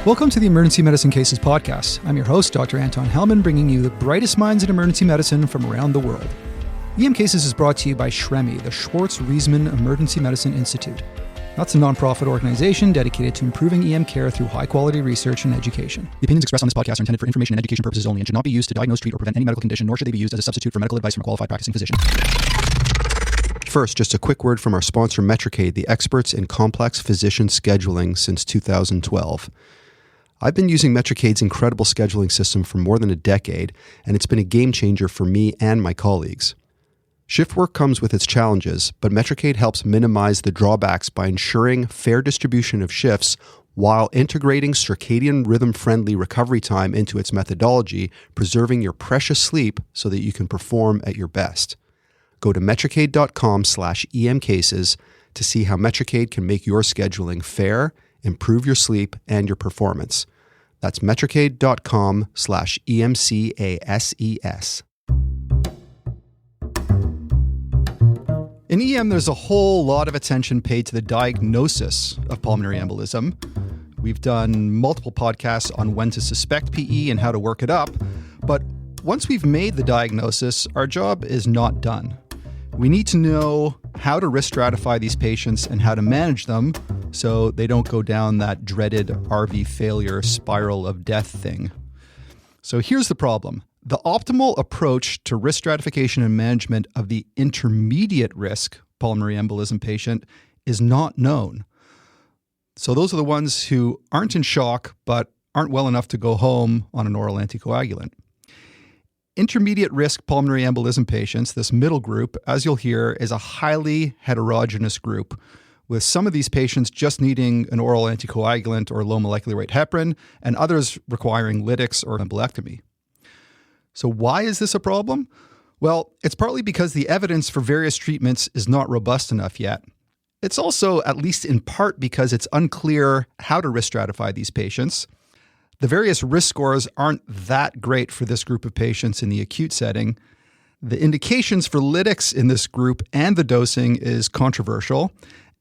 Welcome to the Emergency Medicine Cases podcast. I'm your host, Dr. Anton Hellman, bringing you the brightest minds in emergency medicine from around the world. EM Cases is brought to you by SHREMI, the Schwartz-Reisman Emergency Medicine Institute. That's a nonprofit organization dedicated to improving EM care through high-quality research and education. The opinions expressed on this podcast are intended for information and education purposes only and should not be used to diagnose, treat, or prevent any medical condition, nor should they be used as a substitute for medical advice from a qualified practicing physician. First, just a quick word from our sponsor, Metricade, the experts in complex physician scheduling since 2012. I've been using Metricade's incredible scheduling system for more than a decade, and it's been a game changer for me and my colleagues. Shift work comes with its challenges, but Metricade helps minimize the drawbacks by ensuring fair distribution of shifts while integrating circadian rhythm-friendly recovery time into its methodology, preserving your precious sleep so that you can perform at your best. Go to metricade.com/emcases to see how Metricade can make your scheduling fair, improve your sleep, and your performance. That's metricade.com/emcases. In EM, there's a whole lot of attention paid to the diagnosis of pulmonary embolism. We've done multiple podcasts on when to suspect PE and how to work it up, but once we've made the diagnosis, our job is not done. We need to know how to risk stratify these patients and how to manage them so they don't go down that dreaded RV failure spiral of death thing. So here's the problem. The optimal approach to risk stratification and management of the intermediate risk pulmonary embolism patient is not known. So those are the ones who aren't in shock but aren't well enough to go home on an oral anticoagulant. Intermediate risk pulmonary embolism patients, this middle group, as you'll hear, is a highly heterogeneous group, with some of these patients just needing an oral anticoagulant or low molecular weight heparin, and others requiring lytics or embolectomy. So why is this a problem? Well, it's partly because the evidence for various treatments is not robust enough yet. It's also, at least in part, because it's unclear how to risk stratify these patients. The various risk scores aren't that great for this group of patients in the acute setting. The indications for lytics in this group and the dosing is controversial,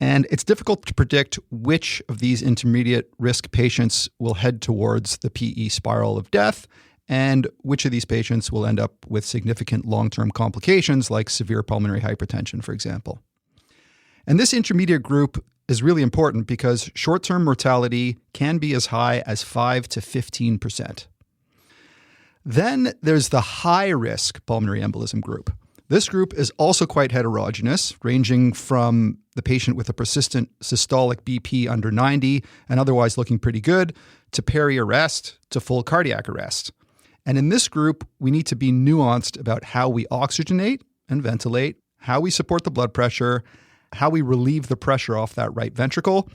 and it's difficult to predict which of these intermediate risk patients will head towards the PE spiral of death and which of these patients will end up with significant long-term complications like severe pulmonary hypertension, for example. And this intermediate group is really important because short-term mortality can be as high as 5 to 15%. Then there's the high-risk pulmonary embolism group. This group is also quite heterogeneous, ranging from the patient with a persistent systolic BP under 90 and otherwise looking pretty good, to peri-arrest, to full cardiac arrest. And in this group, we need to be nuanced about how we oxygenate and ventilate, how we support the blood pressure, how we relieve the pressure off that right ventricle,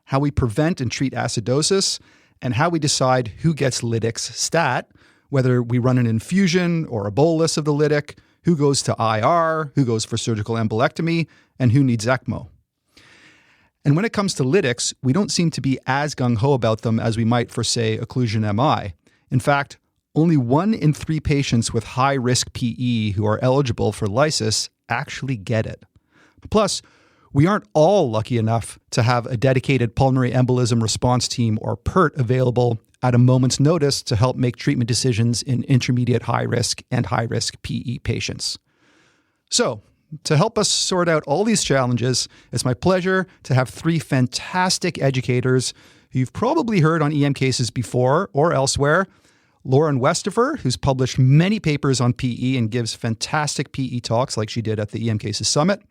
how we prevent and treat acidosis, and how we decide who gets lytics stat, whether we run an infusion or a bolus of the lytic, who goes to IR, who goes for surgical embolectomy, and who needs ECMO. And when it comes to lytics, we don't seem to be as gung-ho about them as we might for, say, occlusion MI. In fact, only 1 in 3 patients with high-risk PE who are eligible for lysis actually get it. Plus, we aren't all lucky enough to have a dedicated pulmonary embolism response team or PERT available at a moment's notice to help make treatment decisions in intermediate high-risk and high-risk PE patients. So, to help us sort out all these challenges, it's my pleasure to have 3 fantastic educators who you've probably heard on EM Cases before or elsewhere. Lauren Westafer, who's published many papers on PE and gives fantastic PE talks like she did at the EM Cases Summit.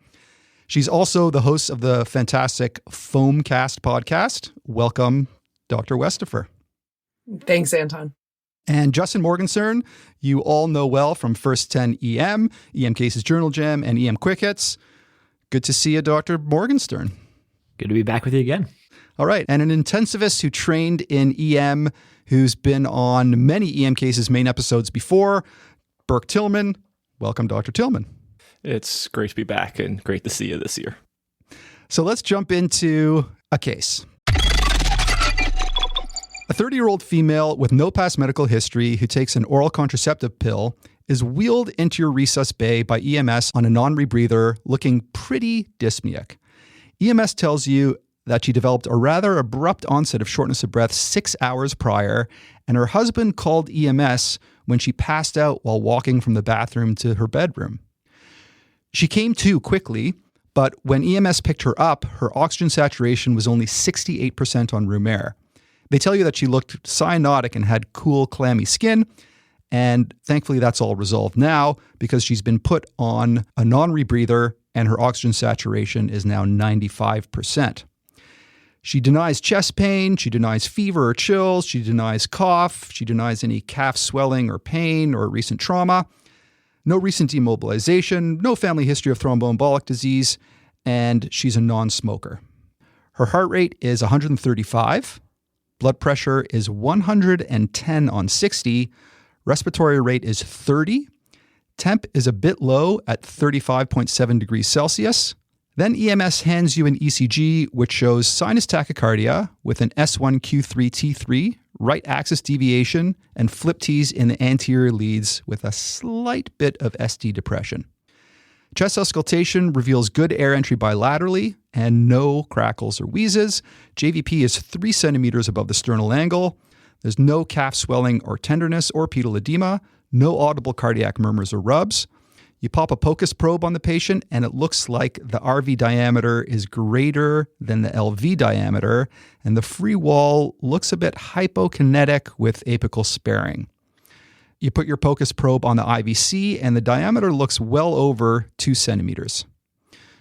She's also the host of the fantastic Foamcast podcast. Welcome, Dr. Westafer. Thanks, Anton. And Justin Morgenstern, you all know well from First 10 EM, EM Cases Journal Jam, and EM Quick Hits. Good to see you, Dr. Morgenstern. Good to be back with you again. All right. And an intensivist who trained in EM, who's been on many EM Cases main episodes before, Bourke Tillman. Welcome, Dr. Tillman. It's great to be back and great to see you this year. So let's jump into a case. A 30-year-old female with no past medical history who takes an oral contraceptive pill is wheeled into your resus bay by EMS on a non-rebreather looking pretty dyspneic. EMS tells you that she developed a rather abrupt onset of shortness of breath 6 hours prior, and her husband called EMS when she passed out while walking from the bathroom to her bedroom. She came to quickly, but when EMS picked her up, her oxygen saturation was only 68% on room air. They tell you that she looked cyanotic and had cool, clammy skin, and thankfully that's all resolved now because she's been put on a non-rebreather and her oxygen saturation is now 95%. She denies chest pain, she denies fever or chills, she denies cough, she denies any calf swelling or pain or recent trauma, no recent demobilization, no family history of thromboembolic disease, and she's a non-smoker. Her heart rate is 135, blood pressure is 110 on 60, respiratory rate is 30, temp is a bit low at 35.7 degrees Celsius. Then EMS hands you an ECG, which shows sinus tachycardia with an S1Q3T3, right axis deviation, and flip T's in the anterior leads with a slight bit of ST depression. Chest auscultation reveals good air entry bilaterally and no crackles or wheezes. JVP is 3 centimeters above the sternal angle. There's no calf swelling or tenderness or pedal edema, no audible cardiac murmurs or rubs. You pop a Pocus probe on the patient, and it looks like the RV diameter is greater than the LV diameter, and the free wall looks a bit hypokinetic with apical sparing. You put your Pocus probe on the IVC, and the diameter looks well over 2 centimeters.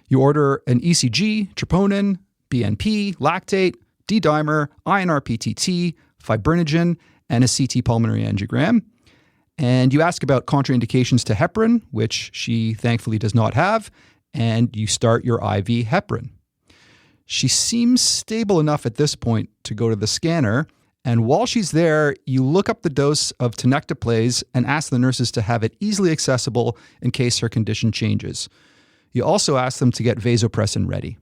You order an ECG, troponin, BNP, lactate, D-dimer, INR-PTT, fibrinogen, and a CT pulmonary angiogram. And you ask about contraindications to heparin, which she thankfully does not have, and you start your IV heparin. She seems stable enough at this point to go to the scanner, and while she's there, you look up the dose of tenecteplase and ask the nurses to have it easily accessible in case her condition changes. You also ask them to get vasopressin ready.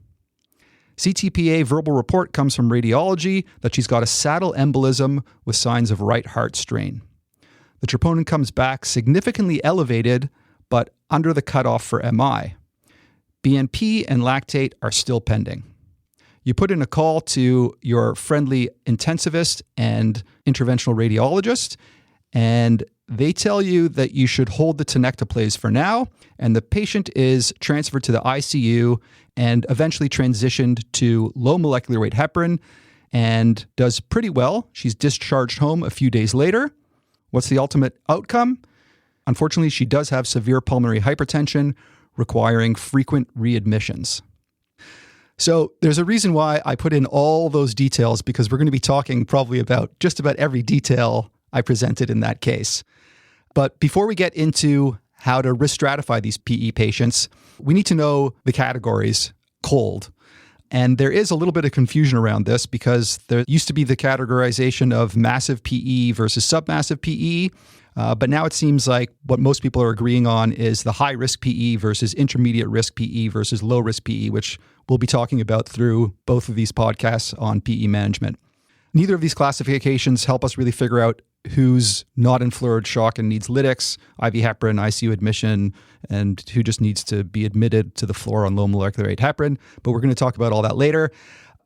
CTPA verbal report comes from radiology that she's got a saddle embolism with signs of right heart strain. The troponin comes back significantly elevated, but under the cutoff for MI. BNP and lactate are still pending. You put in a call to your friendly intensivist and interventional radiologist, and they tell you that you should hold the tenecteplase for now, and the patient is transferred to the ICU and eventually transitioned to low molecular weight heparin and does pretty well. She's discharged home a few days later. What's the ultimate outcome? Unfortunately, she does have severe pulmonary hypertension requiring frequent readmissions. So there's a reason why I put in all those details, because we're going to be talking probably about just about every detail I presented in that case. But before we get into how to risk stratify these PE patients, we need to know the categories cold. And there is a little bit of confusion around this because there used to be the categorization of massive PE versus submassive PE. But now it seems like what most people are agreeing on is the high-risk PE versus intermediate-risk PE versus low-risk PE, which we'll be talking about through both of these podcasts on PE management. Neither of these classifications help us really figure out who's not in fluoride shock and needs lytics, IV heparin, ICU admission, and who just needs to be admitted to the floor on low molecular weight heparin. But we're going to talk about all that later.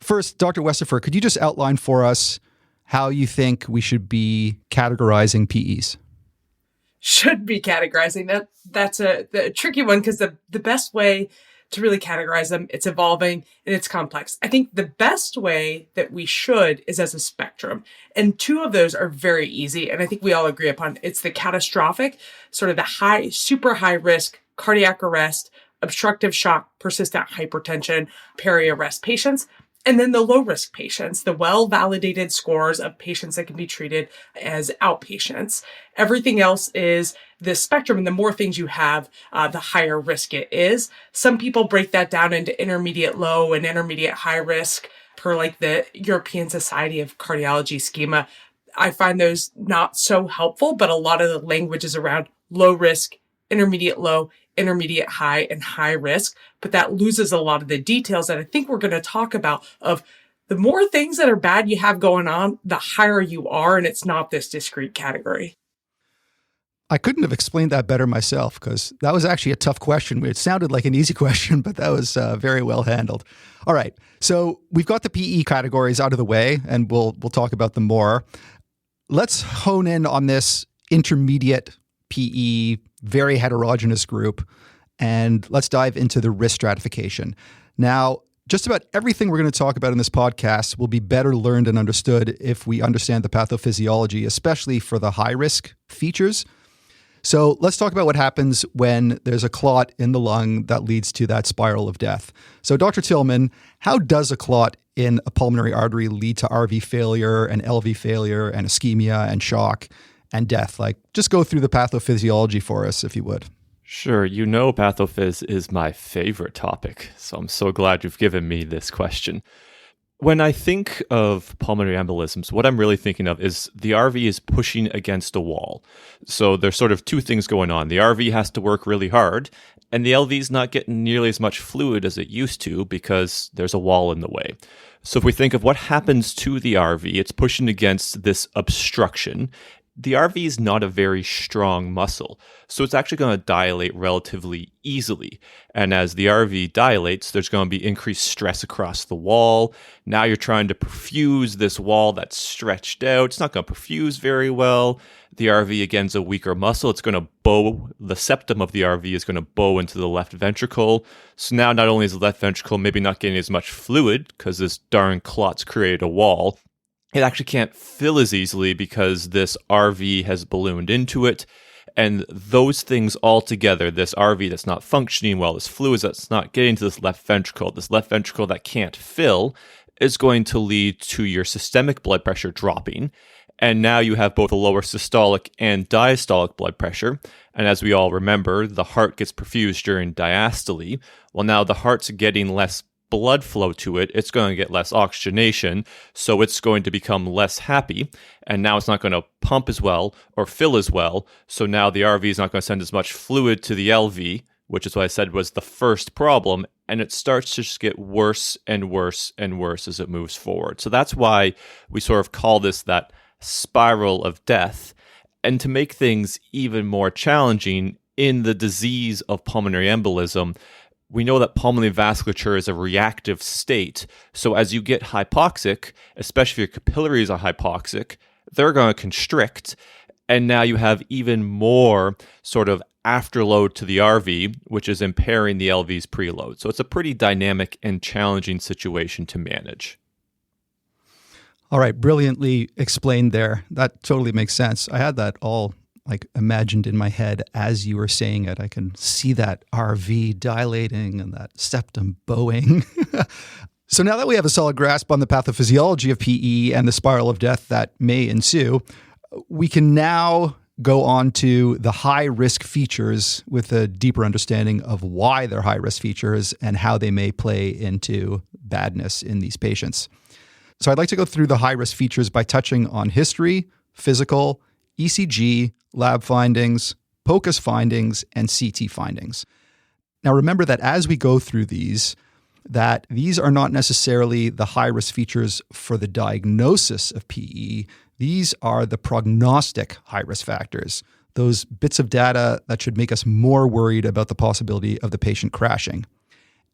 First, Dr. Westafer, could you just outline for us how you think we should be categorizing PEs? Should be categorizing. That's a tricky one because the best way to really categorize them, it's evolving and it's complex. I think the best way that we should is as a spectrum. And two of those are very easy. And I think we all agree upon it's the catastrophic, sort of the super high risk cardiac arrest, obstructive shock, persistent hypertension, peri-arrest patients. And then the low-risk patients, the well-validated scores of patients that can be treated as outpatients. Everything else is the spectrum, and the more things you have, the higher risk it is. Some people break that down into intermediate low and intermediate high risk per like the European Society of Cardiology schema. I find those not so helpful, but a lot of the language is around low risk, intermediate low, intermediate high, and high risk, but that loses a lot of the details that I think we're going to talk about of the more things that are bad you have going on, the higher you are, and it's not this discrete category. I couldn't have explained that better myself because that was actually a tough question. It sounded like an easy question, but that was very well handled. All right. So we've got the PE categories out of the way, and we'll talk about them more. Let's hone in on this intermediate PE, very heterogeneous group, and let's dive into the risk stratification. Now, just about everything we're going to talk about in this podcast will be better learned and understood if we understand the pathophysiology, especially for the high-risk features. So let's talk about what happens when there's a clot in the lung that leads to that spiral of death. So Dr. Tillman, how does a clot in a pulmonary artery lead to RV failure and LV failure and ischemia and shock and death? Like, just go through the pathophysiology for us, if you would. Sure. You know, pathophys is my favorite topic, so I'm so glad you've given me this question. When I think of pulmonary embolisms, what I'm really thinking of is the RV is pushing against a wall. So there's sort of two things going on. The RV has to work really hard, and the LV is not getting nearly as much fluid as it used to because there's a wall in the way. So if we think of what happens to the RV, it's pushing against this obstruction. The RV is not a very strong muscle, so it's actually going to dilate relatively easily. And as the RV dilates, there's going to be increased stress across the wall. Now you're trying to perfuse this wall that's stretched out. It's not going to perfuse very well. The RV, again, is a weaker muscle. It's going to bow. The septum of the RV is going to bow into the left ventricle. So now not only is the left ventricle maybe not getting as much fluid because this darn clot's created a wall, it actually can't fill as easily because this RV has ballooned into it. And those things all together, this RV that's not functioning well, this fluid that's not getting to this left ventricle that can't fill, is going to lead to your systemic blood pressure dropping. And now you have both a lower systolic and diastolic blood pressure. And as we all remember, the heart gets perfused during diastole. Well, now the heart's getting less blood flow to it, it's going to get less oxygenation, so it's going to become less happy, and now it's not going to pump as well or fill as well, so now the RV is not going to send as much fluid to the LV, which is what I said was the first problem, and it starts to just get worse and worse and worse as it moves forward. So that's why we sort of call this that spiral of death. And to make things even more challenging, in the disease of pulmonary embolism, we know that pulmonary vasculature is a reactive state. So as you get hypoxic, especially if your capillaries are hypoxic, they're going to constrict. And now you have even more sort of afterload to the RV, which is impairing the LV's preload. So it's a pretty dynamic and challenging situation to manage. All right, brilliantly explained there. That totally makes sense. I had that all imagined in my head as you were saying it. I can see that RV dilating and that septum bowing. So now that we have a solid grasp on the pathophysiology of PE and the spiral of death that may ensue, we can now go on to the high-risk features with a deeper understanding of why they're high-risk features and how they may play into badness in these patients. So I'd like to go through the high-risk features by touching on history, physical, ECG, lab findings, Pocus findings, and CT findings. Now remember that as we go through these are not necessarily the high-risk features for the diagnosis of PE. These are the prognostic high-risk factors, those bits of data that should make us more worried about the possibility of the patient crashing.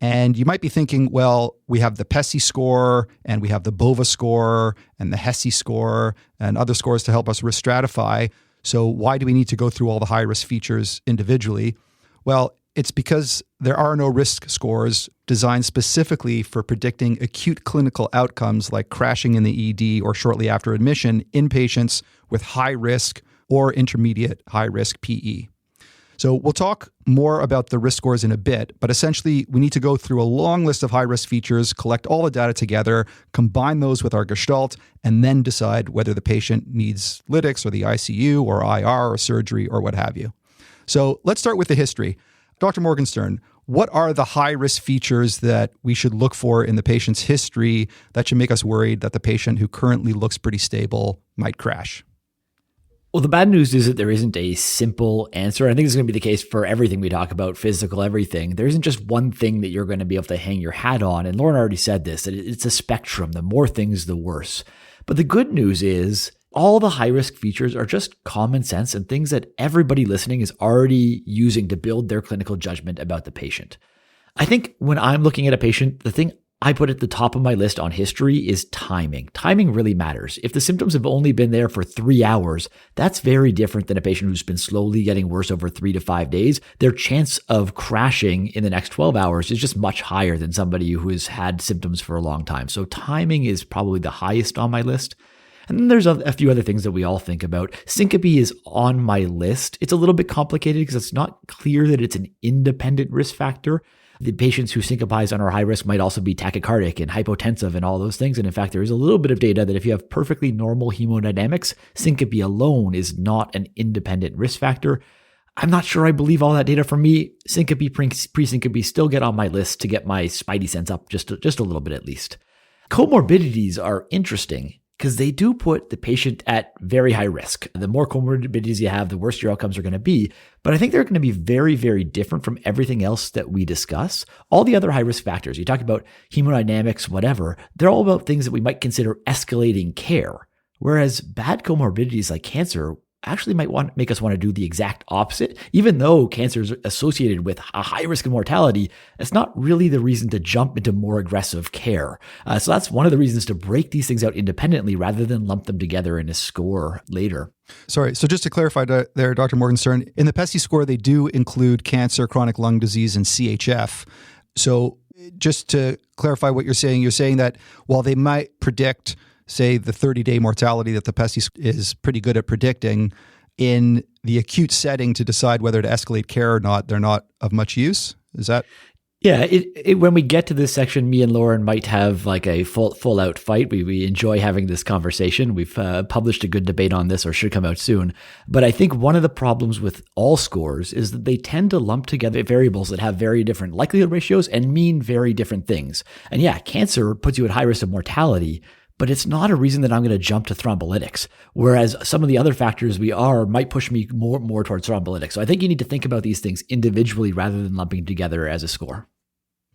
And you might be thinking, well, we have the PESI score, and we have the BOVA score, and the HESI score, and other scores to help us risk stratify. So why do we need to go through all the high-risk features individually? Well, it's because there are no risk scores designed specifically for predicting acute clinical outcomes like crashing in the ED or shortly after admission in patients with high risk or intermediate high risk PE. So we'll talk more about the risk scores in a bit, but essentially we need to go through a long list of high-risk features, collect all the data together, combine those with our gestalt, and then decide whether the patient needs lytics or the ICU or IR or surgery or what have you. So let's start with the history. Dr. Morgenstern, what are the high-risk features that we should look for in the patient's history that should make us worried that the patient who currently looks pretty stable might crash? Well, the bad news is that there isn't a simple answer. I think it's going to be the case for everything we talk about, physical, everything. There isn't just one thing that you're going to be able to hang your hat on. And Lauren already said this, that it's a spectrum. The more things, the worse. But the good news is All the high-risk features are just common sense and things that everybody listening is already using to build their clinical judgment about the patient. I think when I'm looking at a patient, the thing I put at the top of my list on history is timing. Timing really matters. If the symptoms have only been there for 3 hours, that's very different than a patient who's been slowly getting worse over 3 to 5 days. Their chance of crashing in the next 12 hours is just much higher than somebody who has had symptoms for a long time. So timing is probably the highest on my list. And then there's a few other things that we all think about. Syncope is on my list. It's a little bit complicated because it's not clear that it's an independent risk factor. The patients who syncopize and are high risk might also be tachycardic and hypotensive and all those things. And in fact, there is a little bit of data that if you have perfectly normal hemodynamics, syncope alone is not an independent risk factor. I'm not sure I believe all that data. For me, syncope, pre-syncope still get on my list to get my spidey sense up just a little bit at least. Comorbidities are interesting because they do put the patient at very high risk. The more comorbidities you have, the worse your outcomes are going to be. But I think they're going to be very, very different from everything else that we discuss. All the other high-risk factors, you talk about hemodynamics, whatever, they're all about things that we might consider escalating care. Whereas bad comorbidities like cancer actually might make us want to do the exact opposite. Even though cancer is associated with a high risk of mortality, it's not really the reason to jump into more aggressive care. So that's one of the reasons to break these things out independently rather than lump them together in a score later. Sorry, so just to clarify there, Dr. Morgenstern, in the PESI score, they do include cancer, chronic lung disease, and CHF. So just to clarify what you're saying that while they might predict say the 30-day mortality that the PESI is pretty good at predicting, in the acute setting to decide whether to escalate care or not, they're not of much use? Is that? Yeah, when we get to this section, me and Lauren might have like a full out fight. We enjoy having this conversation. We've published a good debate on this, or should come out soon. But I think one of the problems with all scores is that they tend to lump together variables that have very different likelihood ratios and mean very different things. And yeah, cancer puts you at high risk of mortality, but it's not a reason that I'm going to jump to thrombolytics. Whereas some of the other factors might push me more towards thrombolytics. So I think you need to think about these things individually rather than lumping together as a score.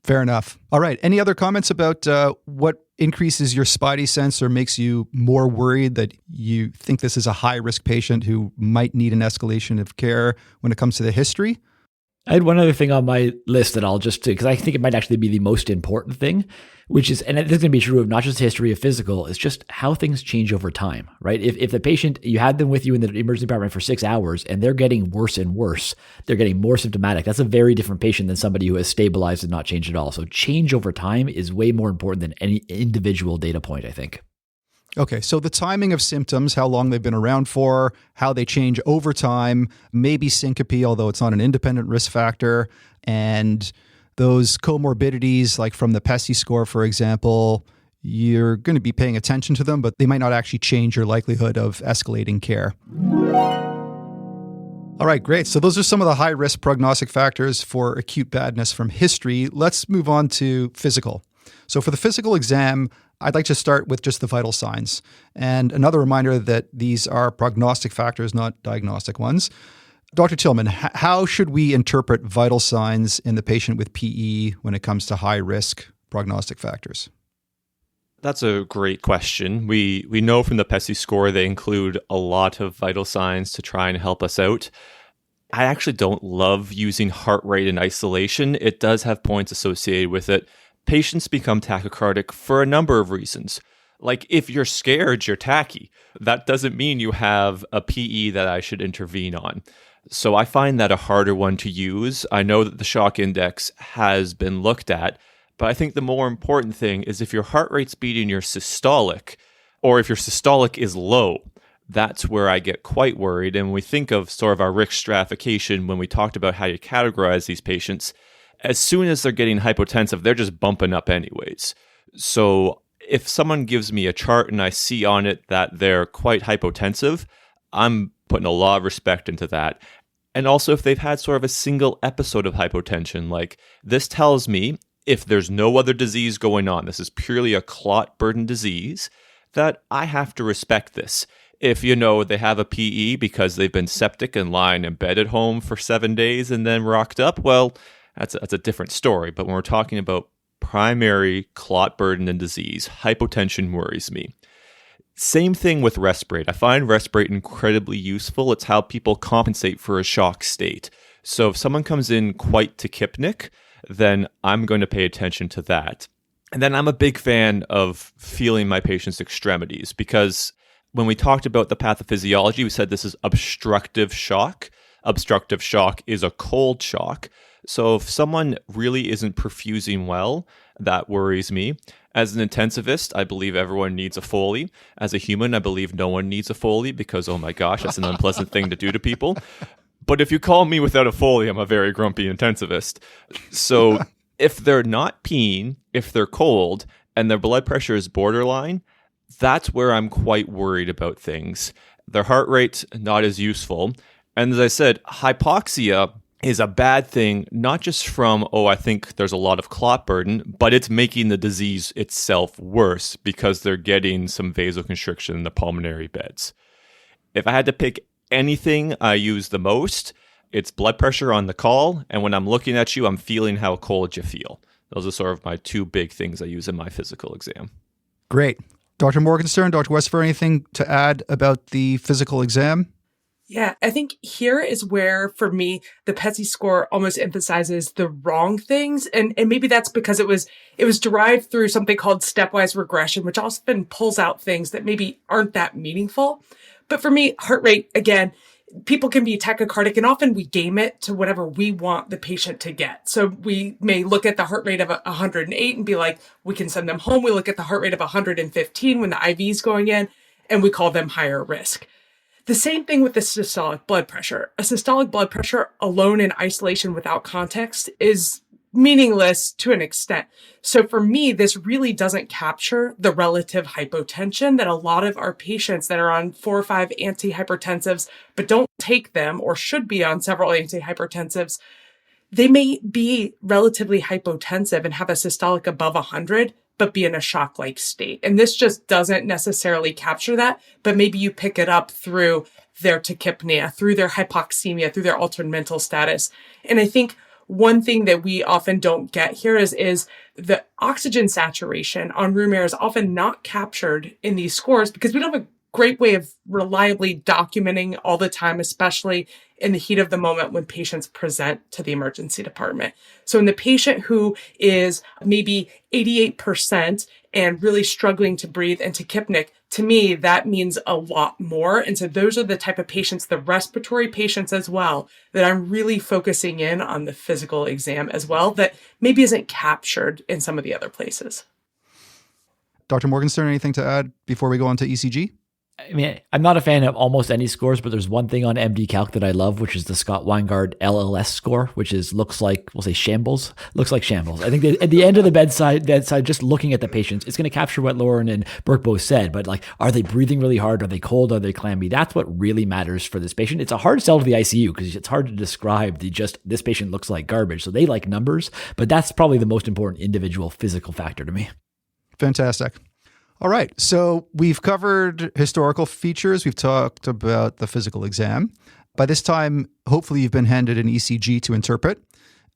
Fair enough. All right. Any other comments about what increases your spidey sense or makes you more worried that you think this is a high-risk patient who might need an escalation of care when it comes to the history? I had one other thing on my list that I'll just, because I think it might actually be the most important thing, which is, and this is going to be true of not just the history of physical, it's just how things change over time, right? If the patient, you had them with you in the emergency department for 6 hours and they're getting worse and worse, they're getting more symptomatic, that's a very different patient than somebody who has stabilized and not changed at all. So change over time is way more important than any individual data point, I think. Okay, so the timing of symptoms, how long they've been around for, how they change over time, maybe syncope, although it's not an independent risk factor, and those comorbidities, like from the PESI score, for example, you're going to be paying attention to them, but they might not actually change your likelihood of escalating care. All right, great. So those are some of the high-risk prognostic factors for acute badness from history. Let's move on to physical. So for the physical exam, I'd like to start with just the vital signs. And another reminder that these are prognostic factors, not diagnostic ones. Dr. Tillman, how should we interpret vital signs in the patient with PE when it comes to high-risk prognostic factors? That's a great question. We know from the PESI score they include a lot of vital signs to try and help us out. I actually don't love using heart rate in isolation. It does have points associated with it. Patients become tachycardic for a number of reasons. Like if you're scared, you're tachy. That doesn't mean you have a PE that I should intervene on. So I find that a harder one to use. I know that the shock index has been looked at, but I think the more important thing is if your heart rate's beating your systolic, or if your systolic is low, that's where I get quite worried. And when we think of sort of our risk stratification, when we talked about how you categorize these patients, as soon as they're getting hypotensive, they're just bumping up anyways. So if someone gives me a chart and I see on it that they're quite hypotensive, I'm putting a lot of respect into that. And also if they've had sort of a single episode of hypotension, like this tells me if there's no other disease going on, this is purely a clot burden disease, that I have to respect this. If, they have a PE because they've been septic and lying in bed at home for 7 days and then rocked up, well, that's a different story. But when we're talking about primary clot burden and disease, hypotension worries me. Same thing with respirate. I find respirate incredibly useful. It's how people compensate for a shock state. So if someone comes in quite tachypnic, then I'm going to pay attention to that. And then I'm a big fan of feeling my patient's extremities, because when we talked about the pathophysiology, we said this is obstructive shock. Obstructive shock is a cold shock. So if someone really isn't perfusing well, that worries me. As an intensivist, I believe everyone needs a Foley. As a human, I believe no one needs a Foley because, oh my gosh, that's an unpleasant thing to do to people. But if you call me without a Foley, I'm a very grumpy intensivist. So if they're not peeing, if they're cold, and their blood pressure is borderline, that's where I'm quite worried about things. Their heart rate, not as useful. And as I said, hypoxia is a bad thing, not just from, I think there's a lot of clot burden, but it's making the disease itself worse because they're getting some vasoconstriction in the pulmonary beds. If I had to pick anything I use the most, it's blood pressure on the call, and when I'm looking at you, I'm feeling how cold you feel. Those are sort of my two big things I use in my physical exam. Great. Dr. Morgenstern, Dr. Westafer, anything to add about the physical exam? Yeah, I think here is where, for me, the PETSI score almost emphasizes the wrong things. And maybe that's because it was derived through something called stepwise regression, which often pulls out things that maybe aren't that meaningful. But for me, heart rate, again, people can be tachycardic, and often we game it to whatever we want the patient to get. So we may look at the heart rate of 108 and be like, we can send them home. We look at the heart rate of 115 when the IV is going in, and we call them higher risk. The same thing with the systolic blood pressure. A systolic blood pressure alone in isolation without context is meaningless to an extent. So for me, this really doesn't capture the relative hypotension that a lot of our patients that are on 4 or 5 antihypertensives, but don't take them or should be on several antihypertensives, they may be relatively hypotensive and have a systolic above 100, but be in a shock-like state. And this just doesn't necessarily capture that, but maybe you pick it up through their tachypnea, through their hypoxemia, through their altered mental status. And I think one thing that we often don't get here is the oxygen saturation on room air is often not captured in these scores because we don't have a great way of reliably documenting all the time, especially in the heat of the moment when patients present to the emergency department. So in the patient who is maybe 88% and really struggling to breathe and tachypnic, to me, that means a lot more. And so those are the type of patients, the respiratory patients as well, that I'm really focusing in on the physical exam as well, that maybe isn't captured in some of the other places. Dr. Morgenstern, anything to add before we go on to ECG? I mean, I'm not a fan of almost any scores, but there's one thing on MD Calc that I love, which is the Scott Weingard LLS score, which looks like, we'll say shambles. Looks like shambles. I think that at the end of the bedside, just looking at the patients, it's going to capture what Lauren and Bourke both said, but like, are they breathing really hard? Are they cold? Are they clammy? That's what really matters for this patient. It's a hard sell to the ICU because it's hard to describe this patient looks like garbage. So they like numbers, but that's probably the most important individual physical factor to me. Fantastic. All right. So we've covered historical features. We've talked about the physical exam. By this time, hopefully you've been handed an ECG to interpret.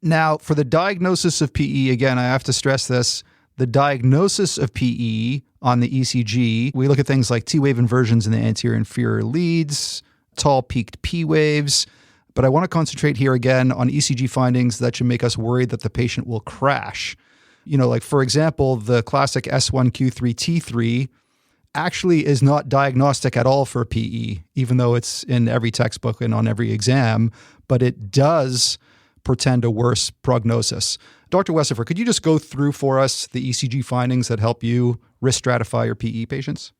Now, for the diagnosis of PE, again, I have to stress this, the diagnosis of PE on the ECG, we look at things like T-wave inversions in the anterior inferior leads, tall peaked P waves. But I want to concentrate here again on ECG findings that should make us worried that the patient will crash. Like for example, the classic S1Q3T3 actually is not diagnostic at all for PE, even though it's in every textbook and on every exam, but it does portend a worse prognosis. Dr. Westafer, could you just go through for us the ECG findings that help you risk stratify your PE patients?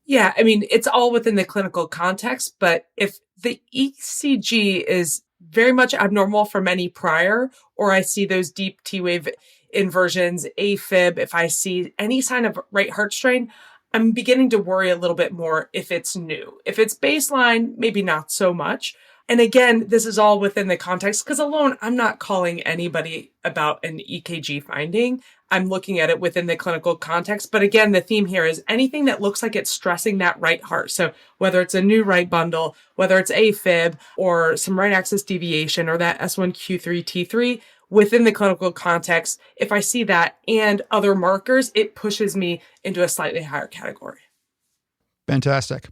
Yeah, I mean, it's all within the clinical context, but if the ECG is very much abnormal from any prior, or I see those deep T-wave inversions, AFib, if I see any sign of right heart strain, I'm beginning to worry a little bit more if it's new. If it's baseline, maybe not so much. And again, this is all within the context because alone, I'm not calling anybody about an EKG finding. I'm looking at it within the clinical context. But again, the theme here is anything that looks like it's stressing that right heart. So whether it's a new right bundle, whether it's AFib or some right axis deviation or that S1Q3T3, within the clinical context, if I see that and other markers, it pushes me into a slightly higher category. Fantastic.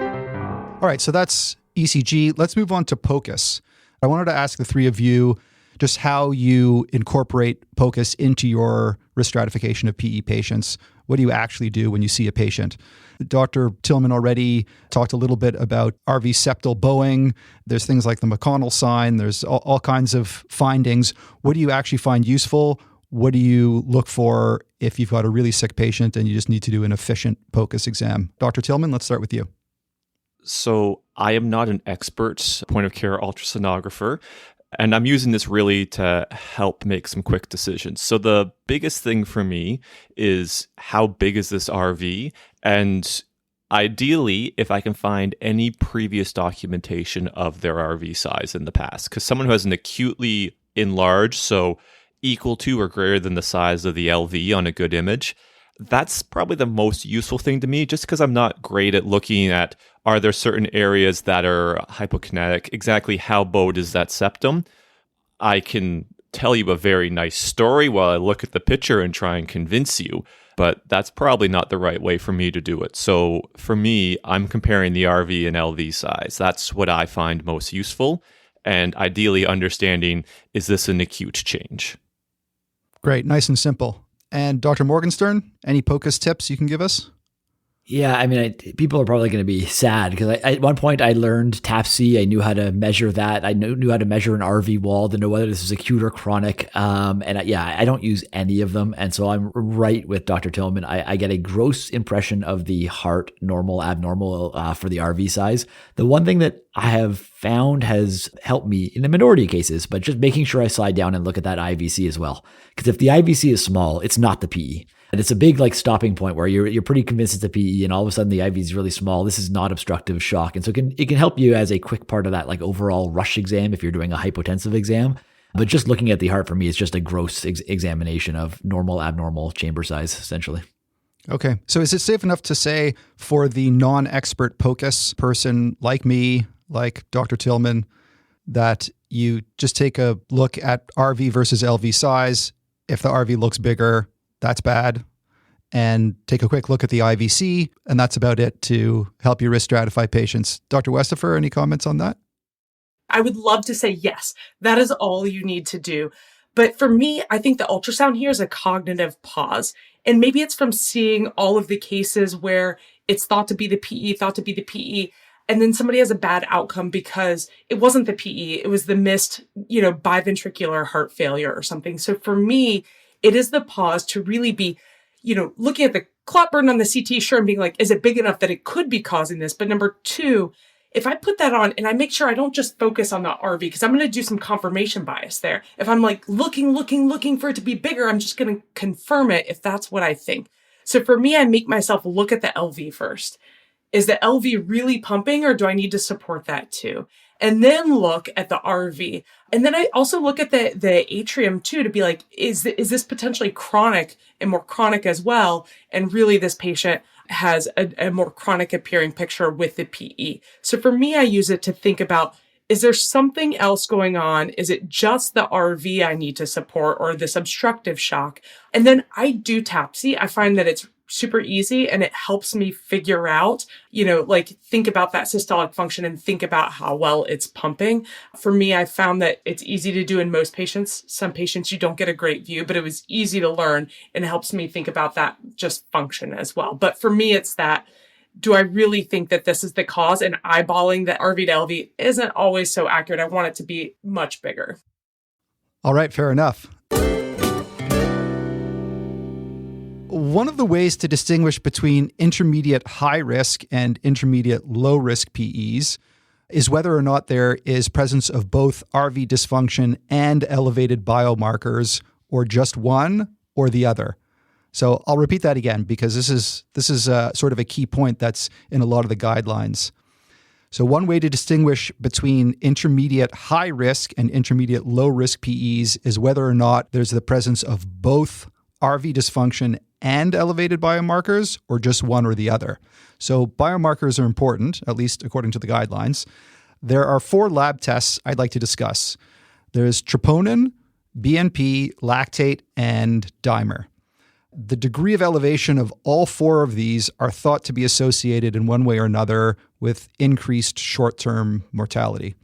All right, so that's ECG. Let's move on to Pocus. I wanted to ask the three of you just how you incorporate Pocus into your risk stratification of PE patients. What do you actually do when you see a patient? Dr. Tillman already talked a little bit about RV septal bowing. There's things like the McConnell sign. There's all kinds of findings. What do you actually find useful? What do you look for if you've got a really sick patient and you just need to do an efficient Pocus exam? Dr. Tillman, let's start with you. So I am not an expert point of care ultrasonographer, and I'm using this really to help make some quick decisions. So the biggest thing for me is how big is this RV? And ideally, if I can find any previous documentation of their RV size in the past, because someone who has an acutely enlarged, so equal to or greater than the size of the LV on a good image, that's probably the most useful thing to me, just because I'm not great at looking at, are there certain areas that are hypokinetic? Exactly how bowed is that septum? I can tell you a very nice story while I look at the picture and try and convince you, but that's probably not the right way for me to do it. So for me, I'm comparing the RV and LV size. That's what I find most useful. And ideally understanding, is this an acute change? Great, nice and simple. And Dr. Morgenstern, any Pocus tips you can give us? Yeah, I mean, people are probably going to be sad because at one point I learned TAPC. I knew how to measure that. I knew how to measure an RV wall to know whether this is acute or chronic. I don't use any of them. And so I'm right with Dr. Tillman. I get a gross impression of the heart, normal, abnormal for the RV size. The one thing that I have found has helped me in the minority of cases, but just making sure I slide down and look at that IVC as well. Because if the IVC is small, it's not the PE. And it's a big stopping point where you're pretty convinced it's a PE and all of a sudden the IV is really small. This is not obstructive shock. And so it can help you as a quick part of that overall rush exam if you're doing a hypotensive exam. But just looking at the heart for me is just a gross examination of normal, abnormal chamber size, essentially. Okay. So is it safe enough to say for the non-expert Pocus person like me, like Dr. Tillman, that you just take a look at RV versus LV size? If the RV looks bigger, that's bad. And take a quick look at the IVC, and that's about it to help you risk stratify patients. Dr. Westafer, any comments on that? I would love to say yes, that is all you need to do. But for me, I think the ultrasound here is a cognitive pause. And maybe it's from seeing all of the cases where it's thought to be the PE, and then somebody has a bad outcome because it wasn't the PE, it was the missed, biventricular heart failure or something. So for me, it is the pause to really be, looking at the clot burden on the CT, sure, and being like, is it big enough that it could be causing this? But number two, if I put that on and I make sure I don't just focus on the RV, because I'm going to do some confirmation bias there. If I'm looking for it to be bigger, I'm just going to confirm it if that's what I think. So for me, I make myself look at the LV first. Is the LV really pumping or do I need to support that too? And then look at the RV. And then I also look at the atrium too to be like, is this potentially chronic and more chronic as well? And really this patient has a more chronic appearing picture with the PE. So for me, I use it to think about, is there something else going on? Is it just the RV I need to support or this obstructive shock? And then I do TAPC. I find that it's super easy and it helps me figure out, think about that systolic function and think about how well it's pumping. For me, I found that it's easy to do in most patients. Some patients you don't get a great view, but it was easy to learn and it helps me think about that just function as well. But for me, it's that, do I really think that this is the cause? And eyeballing the RV to LV isn't always so accurate. I want it to be much bigger. All right, fair enough. One of the ways to distinguish between intermediate high risk and intermediate low risk PEs is whether or not there is presence of both RV dysfunction and elevated biomarkers, or just one or the other. So I'll repeat that again because this is sort of a key point that's in a lot of the guidelines. So one way to distinguish between intermediate high risk and intermediate low risk PEs is whether or not there's the presence of both RV dysfunction and elevated biomarkers, or just one or the other. So biomarkers are important, at least according to the guidelines. There are 4 lab tests I'd like to discuss. There's troponin, BNP, lactate, and dimer. the degree of elevation of all four of these are thought to be associated in one way or another with increased short-term mortality.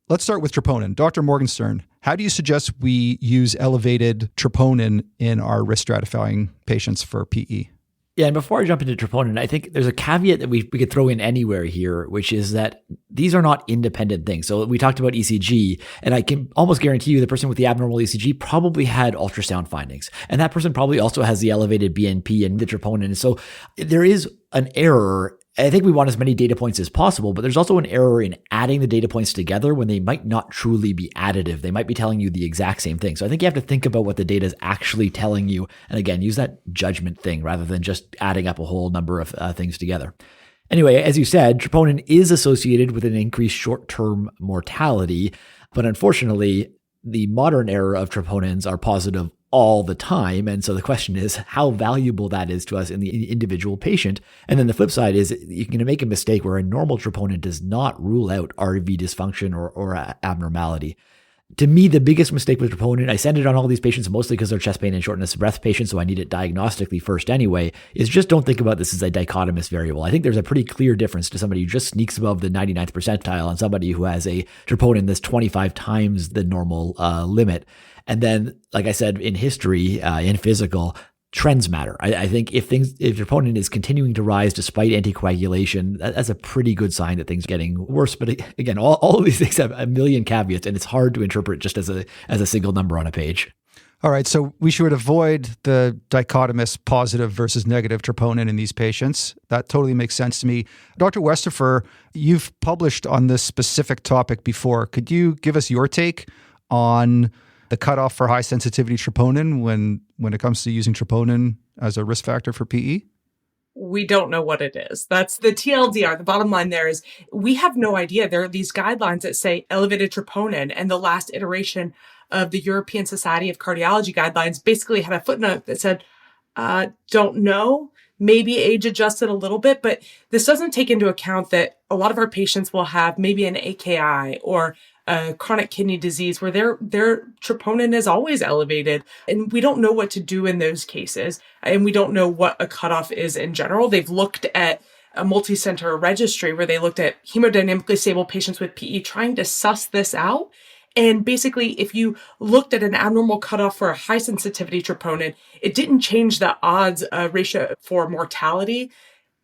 Let's start with troponin. Dr. Morgenstern, how do you suggest we use elevated troponin in our risk stratifying patients for PE? Yeah, and before I jump into troponin, I think there's a caveat that we could throw in anywhere here, which is that these are not independent things. So we talked about ECG, and I can almost guarantee you the person with the abnormal ECG probably had ultrasound findings. And that person probably also has the elevated BNP and the troponin. And so there is an error. I think we want as many data points as possible, but there's also an error in adding the data points together when they might not truly be additive. They might be telling you the exact same thing. So I think you have to think about what the data is actually telling you. And again, use that judgment thing rather than just adding up a whole number of things together. Anyway, as you said, troponin is associated with an increased short-term mortality, but unfortunately, the modern era of troponins are positive all the time. And so the question is how valuable that is to us in the individual patient. And then the flip side is you can make a mistake where a normal troponin does not rule out RV dysfunction or abnormality. To me, the biggest mistake with troponin, I send it on all these patients mostly because they're chest pain and shortness of breath patients, so I need it diagnostically first anyway, is just don't think about this as a dichotomous variable. I think there's a pretty clear difference to somebody who just sneaks above the 99th percentile and somebody who has a troponin that's 25 times the normal limit. And then, like I said, in history, in physical, trends matter. I think if troponin is continuing to rise despite anticoagulation, that's a pretty good sign that things are getting worse. But again, all of these things have a million caveats, and it's hard to interpret just as a single number on a page. All right, so we should avoid the dichotomous positive versus negative troponin in these patients. That totally makes sense to me. Dr. Westafer, you've published on this specific topic before. Could you give us your take on the cutoff for high sensitivity troponin when it comes to using troponin as a risk factor for PE? We don't know what it is. That's the TLDR. The bottom line there is we have no idea. There are these guidelines that say elevated troponin, and the last iteration of the European Society of Cardiology guidelines basically had a footnote that said, don't know, maybe age adjusted a little bit, but this doesn't take into account that a lot of our patients will have maybe an AKI or a chronic kidney disease where their troponin is always elevated. And we don't know what to do in those cases. And we don't know what a cutoff is in general. They've looked at a multi-center registry where they looked at hemodynamically stable patients with PE trying to suss this out. And basically, if you looked at an abnormal cutoff for a high sensitivity troponin, it didn't change the odds ratio for mortality,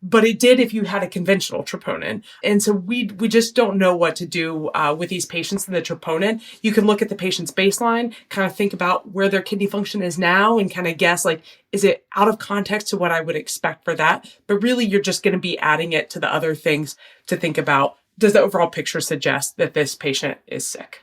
but it did if you had a conventional troponin. And so we just don't know what to do with these patients and the troponin. You can look at the patient's baseline, kind of think about where their kidney function is now and kind of guess, like, is it out of context to what I would expect for that? But really, you're just going to be adding it to the other things to think about. Does the overall picture suggest that this patient is sick?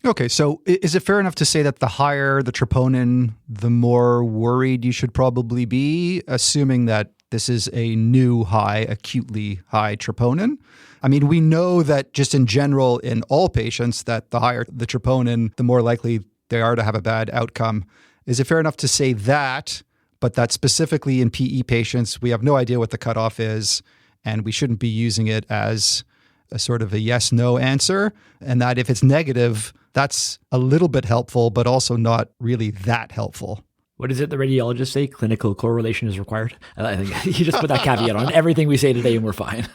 Okay, so is it fair enough to say that the higher the troponin, the more worried you should probably be, assuming that this is a new high, acutely high troponin? I mean, we know that just in general in all patients that the higher the troponin, the more likely they are to have a bad outcome. Is it fair enough to say that, but that specifically in PE patients, we have no idea what the cutoff is, and we shouldn't be using it as a sort of a yes-no answer, and that if it's negative, that's a little bit helpful, but also not really that helpful? What is it the radiologists say? Clinical correlation is required. I think you just put that caveat on everything we say today and we're fine.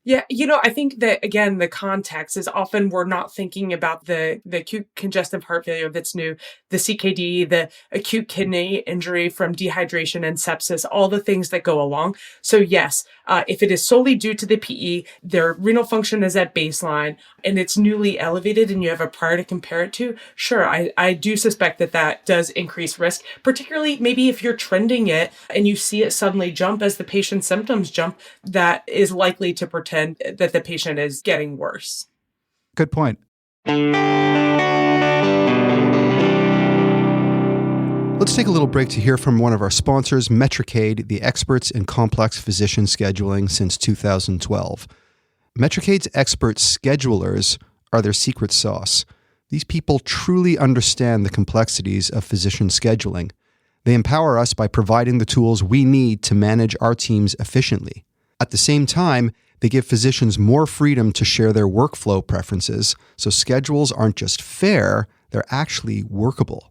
Yeah, I think that, again, the context is often we're not thinking about the acute congestive heart failure that's new, the CKD, the acute kidney injury from dehydration and sepsis, all the things that go along. So yes, if it is solely due to the PE, their renal function is at baseline and it's newly elevated and you have a prior to compare it to, sure, I do suspect that does increase risk, particularly maybe if you're trending it and you see it suddenly jump as the patient's symptoms jump, that is likely to pretend that the patient is getting worse. Good point. Let's take a little break to hear from one of our sponsors, Metricade, the experts in complex physician scheduling since 2012. Metricade's expert schedulers are their secret sauce. These people truly understand the complexities of physician scheduling. They empower us by providing the tools we need to manage our teams efficiently. At the same time, they give physicians more freedom to share their workflow preferences, so schedules aren't just fair, they're actually workable.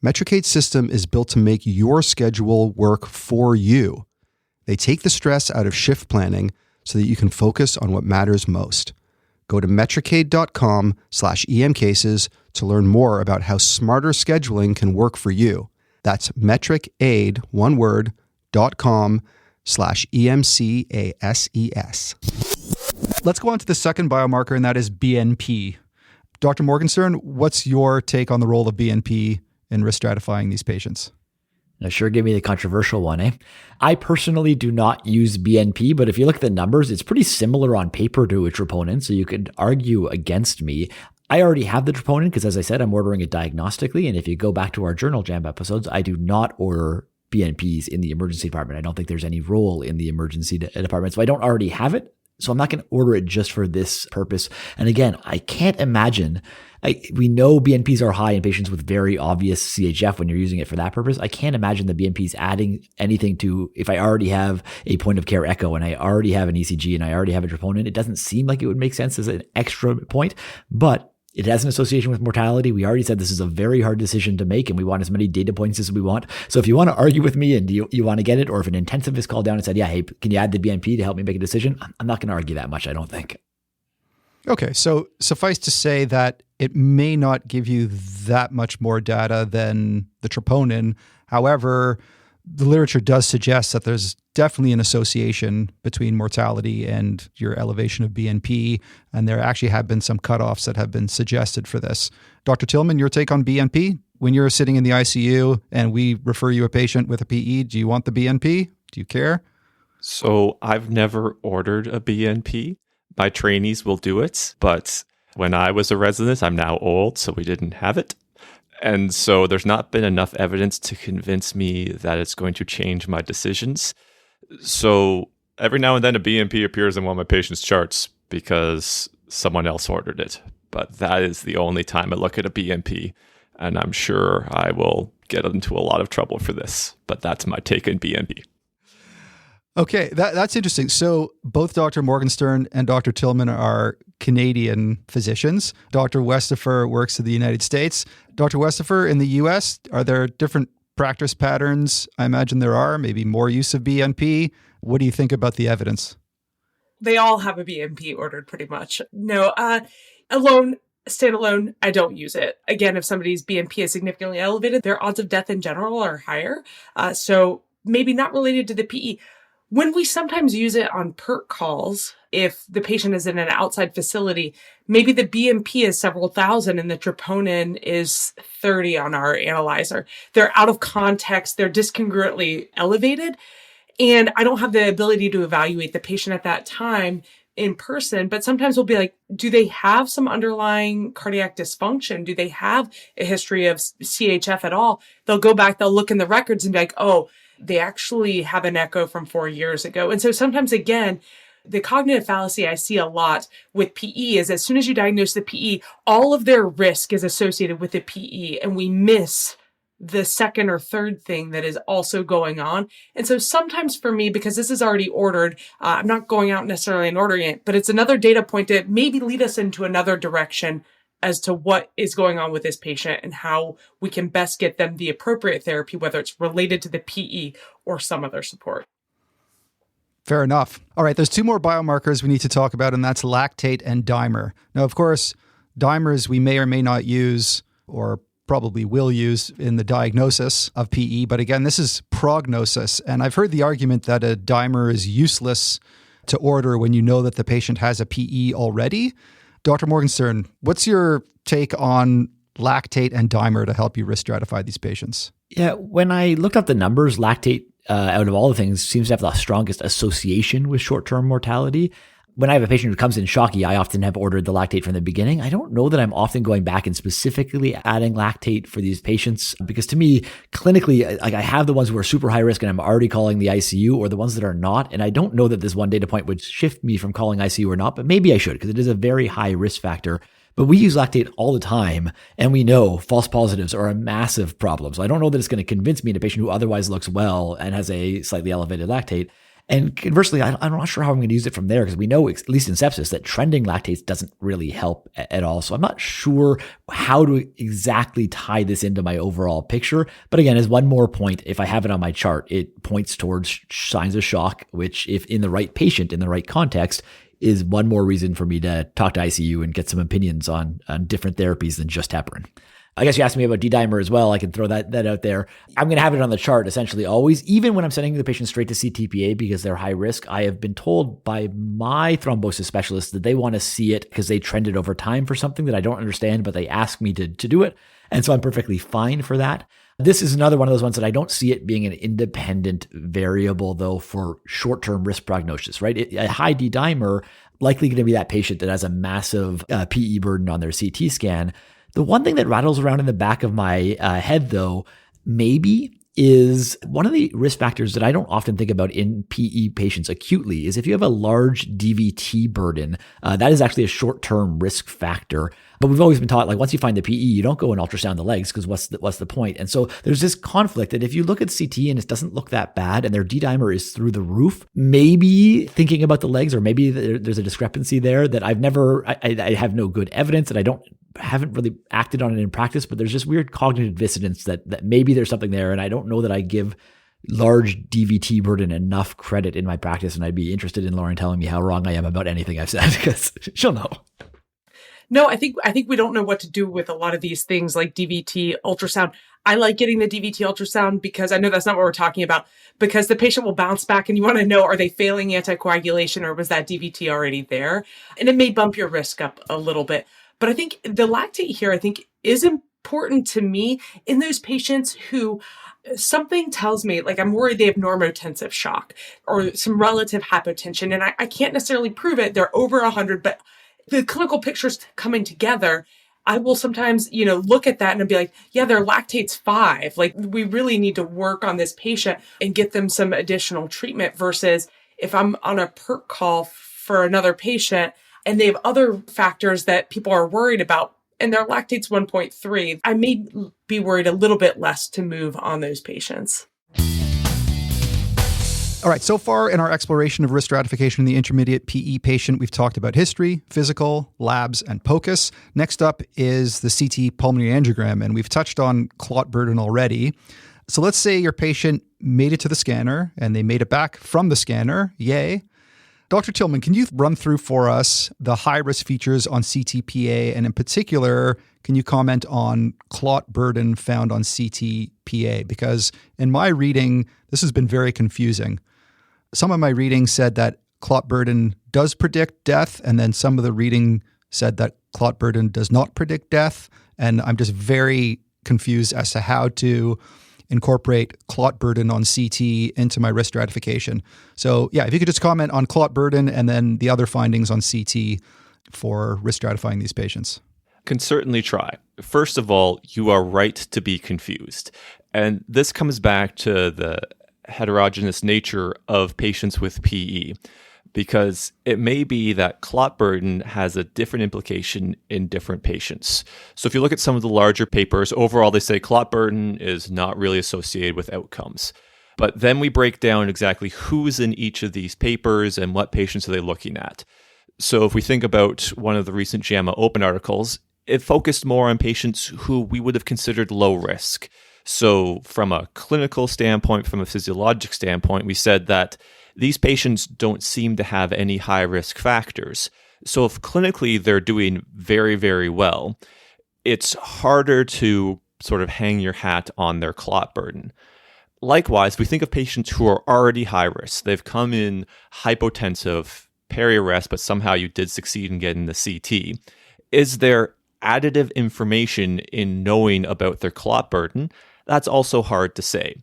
Metricate's system is built to make your schedule work for you. They take the stress out of shift planning so that you can focus on what matters most. Go to metricaid.com/emcases to learn more about how smarter scheduling can work for you. That's metricaid, one word, .com/EMCASES. Let's go on to the second biomarker, and that is BNP. Dr. Morgenstern, what's your take on the role of BNP in risk stratifying these patients? Now, sure, give me the controversial one, eh? I personally do not use BNP, but if you look at the numbers, it's pretty similar on paper to a troponin, so you could argue against me. I already have the troponin because, as I said, I'm ordering it diagnostically, and if you go back to our Journal Jam episodes, I do not order BNPs in the emergency department. I don't think there's any role in the emergency department, so I don't already have it. So I'm not going to order it just for this purpose. And again, I can't imagine, we know BNPs are high in patients with very obvious CHF when you're using it for that purpose. I can't imagine the BNPs adding anything to, if I already have a point of care echo and I already have an ECG and I already have a troponin, it doesn't seem like it would make sense as an extra point, but it has an association with mortality. We already said this is a very hard decision to make and we want as many data points as we want. So if you want to argue with me and you want to get it, or if an intensivist called down and said, yeah, hey, can you add the BNP to help me make a decision? I'm not going to argue that much, I don't think. Okay, so suffice to say that it may not give you that much more data than the troponin. However, the literature does suggest that there's definitely an association between mortality and your elevation of BNP, and there actually have been some cutoffs that have been suggested for this. Dr. Tillman, your take on BNP? When you're sitting in the ICU and we refer you a patient with a PE, do you want the BNP? Do you care? So I've never ordered a BNP. My trainees will do it, but when I was a resident, I'm now old, so we didn't have it. And so there's not been enough evidence to convince me that it's going to change my decisions. So every now and then a BNP appears in one of my patients' charts because someone else ordered it. But that is the only time I look at a BNP. And I'm sure I will get into a lot of trouble for this. But that's my take on BNP. Okay, that's interesting. So both Dr. Morgenstern and Dr. Tillman are Canadian physicians. Dr. Westafer works in the United States. Dr. Westafer, in the US, are there different practice patterns? I imagine there are, maybe more use of BNP. What do you think about the evidence? They all have a BNP ordered pretty much. No, standalone, I don't use it. Again, if somebody's BNP is significantly elevated, their odds of death in general are higher. So maybe not related to the PE. When we sometimes use it on PERT calls, if the patient is in an outside facility, maybe the BNP is several thousand and the troponin is 30 on our analyzer. They're out of context. They're discongruently elevated. And I don't have the ability to evaluate the patient at that time in person, but sometimes we'll be like, do they have some underlying cardiac dysfunction? Do they have a history of CHF at all? They'll go back, they'll look in the records and be like, oh, they actually have an echo from 4 years ago. And so sometimes, again, the cognitive fallacy I see a lot with PE is as soon as you diagnose the PE, all of their risk is associated with the PE, and we miss the second or third thing that is also going on. And so sometimes for me, because this is already ordered, I'm not going out necessarily and ordering it, but it's another data point to maybe lead us into another direction as to what is going on with this patient and how we can best get them the appropriate therapy, whether it's related to the PE or some other support. Fair enough. All right, there's two more biomarkers we need to talk about, and that's lactate and dimer. Now, of course, dimers we may or may not use, or probably will use in the diagnosis of PE. But again, this is prognosis. And I've heard the argument that a dimer is useless to order when you know that the patient has a PE already. Dr. Morgenstern, what's your take on lactate and dimer to help you risk stratify these patients? Yeah, when I looked up the numbers, lactate, out of all the things, seems to have the strongest association with short-term mortality. When I have a patient who comes in shocky, I often have ordered the lactate from the beginning. I don't know that I'm often going back and specifically adding lactate for these patients because to me, clinically, like I have the ones who are super high risk and I'm already calling the ICU, or the ones that are not. And I don't know that this one data point would shift me from calling ICU or not, but maybe I should because it is a very high risk factor. But we use lactate all the time, and we know false positives are a massive problem. So I don't know that it's going to convince me in a patient who otherwise looks well and has a slightly elevated lactate. And conversely, I'm not sure how I'm going to use it from there because we know, at least in sepsis, that trending lactates doesn't really help at all. So I'm not sure how to exactly tie this into my overall picture. But again, as one more point, if I have it on my chart, it points towards signs of shock, which if in the right patient, in the right context, is one more reason for me to talk to ICU and get some opinions on different therapies than just heparin. I guess you asked me about D-dimer as well. I can throw that out there. I'm going to have it on the chart essentially always, even when I'm sending the patient straight to CTPA because they're high risk. I have been told by my thrombosis specialist that they want to see it because they trended over time for something that I don't understand, but they ask me to do it. And so I'm perfectly fine for that. This is another one of those ones that I don't see it being an independent variable, though, for short-term risk prognosis, right? A high D-dimer likely going to be that patient that has a massive PE burden on their CT scan. The one thing that rattles around in the back of my head, though, maybe is one of the risk factors that I don't often think about in PE patients acutely is if you have a large DVT burden, that is actually a short-term risk factor. But we've always been taught, like, once you find the PE, you don't go and ultrasound the legs because what's the point? And so there's this conflict that if you look at CT and it doesn't look that bad and their D-dimer is through the roof, maybe thinking about the legs or maybe there's a discrepancy there that I have no good evidence and I haven't really acted on it in practice, but there's just weird cognitive dissonance that maybe there's something there. And I don't know that I give large DVT burden enough credit in my practice. And I'd be interested in Lauren telling me how wrong I am about anything I've said because she'll know. No, I think we don't know what to do with a lot of these things like DVT ultrasound. I like getting the DVT ultrasound because I know that's not what we're talking about, because the patient will bounce back and you want to know, are they failing anticoagulation or was that DVT already there? And it may bump your risk up a little bit. But I think the lactate here, is important to me in those patients who something tells me, like, I'm worried they have normotensive shock or some relative hypotension. And I can't necessarily prove it. They're over 100, but the clinical picture's coming together. I will sometimes, look at that and be like, yeah, their lactate's 5. Like, we really need to work on this patient and get them some additional treatment versus if I'm on a PERT call for another patient and they have other factors that people are worried about and their lactate's 1.3, I may be worried a little bit less to move on those patients. All right, so far in our exploration of risk stratification in the intermediate PE patient, we've talked about history, physical, labs, and Pocus. Next up is the CT pulmonary angiogram, and we've touched on clot burden already. So let's say your patient made it to the scanner and they made it back from the scanner. Yay. Dr. Tillman, can you run through for us the high-risk features on CTPA, and in particular, can you comment on clot burden found on CTPA? Because in my reading, this has been very confusing. Some of my reading said that clot burden does predict death, and then some of the reading said that clot burden does not predict death. And I'm just very confused as to how to incorporate clot burden on CT into my risk stratification. So yeah, if you could just comment on clot burden and then the other findings on CT for risk stratifying these patients. Can certainly try. First of all, you are right to be confused. And this comes back to the heterogeneous nature of patients with PE, because it may be that clot burden has a different implication in different patients. So if you look at some of the larger papers, overall they say clot burden is not really associated with outcomes. But then we break down exactly who's in each of these papers and what patients are they looking at. So if we think about one of the recent JAMA Open articles, it focused more on patients who we would have considered low risk. So from a clinical standpoint, from a physiologic standpoint, we said that these patients don't seem to have any high risk factors. So if clinically they're doing very, very well, it's harder to sort of hang your hat on their clot burden. Likewise, we think of patients who are already high risk. They've come in hypotensive, peri-arrest, but somehow you did succeed in getting the CT. Is there additive information in knowing about their clot burden? That's also hard to say.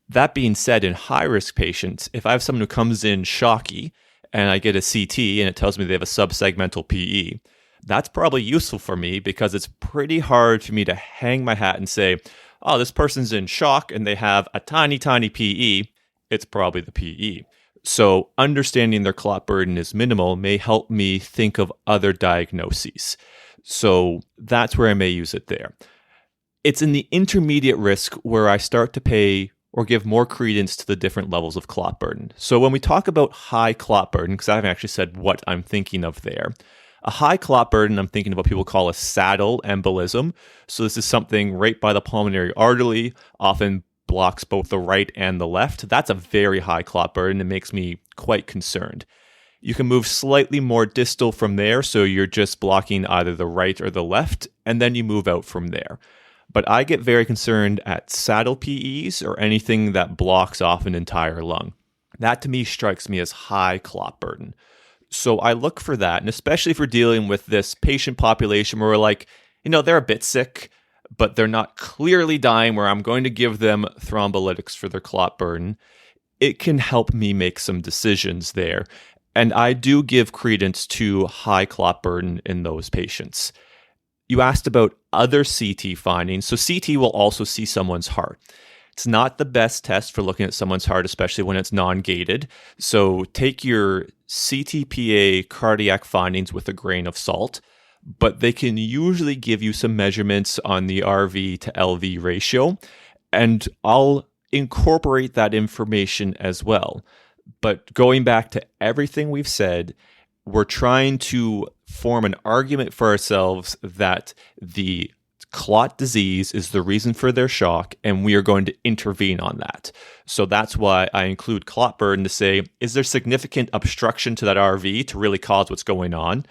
That being said, in high-risk patients, if I have someone who comes in shocky and I get a CT and it tells me they have a subsegmental PE, that's probably useful for me because it's pretty hard for me to hang my hat and say, oh, this person's in shock and they have a tiny, tiny PE. It's probably the PE. So understanding their clot burden is minimal may help me think of other diagnoses. So that's where I may use it there. It's in the intermediate risk where I start to pay or give more credence to the different levels of clot burden. So when we talk about high clot burden, because I haven't actually said what I'm thinking of there, a high clot burden, I'm thinking of what people call a saddle embolism. So this is something right by the pulmonary artery, often blocks both the right and the left. That's a very high clot burden. It makes me quite concerned. You can move slightly more distal from there, so you're just blocking either the right or the left, and then you move out from there. But I get very concerned at saddle PEs or anything that blocks off an entire lung. That to me strikes me as high clot burden. So I look for that, and especially if we're dealing with this patient population where we're like, they're a bit sick, but they're not clearly dying, where I'm going to give them thrombolytics for their clot burden, it can help me make some decisions there. And I do give credence to high clot burden in those patients. You asked about other CT findings. So CT will also see someone's heart. It's not the best test for looking at someone's heart, especially when it's non-gated. So take your CTPA cardiac findings with a grain of salt, but they can usually give you some measurements on the RV to LV ratio, and I'll incorporate that information as well. But going back to everything we've said, we're trying to form an argument for ourselves that the clot disease is the reason for their shock, and we are going to intervene on that. So that's why I include clot burden to say, is there significant obstruction to that RV to really cause what's going on?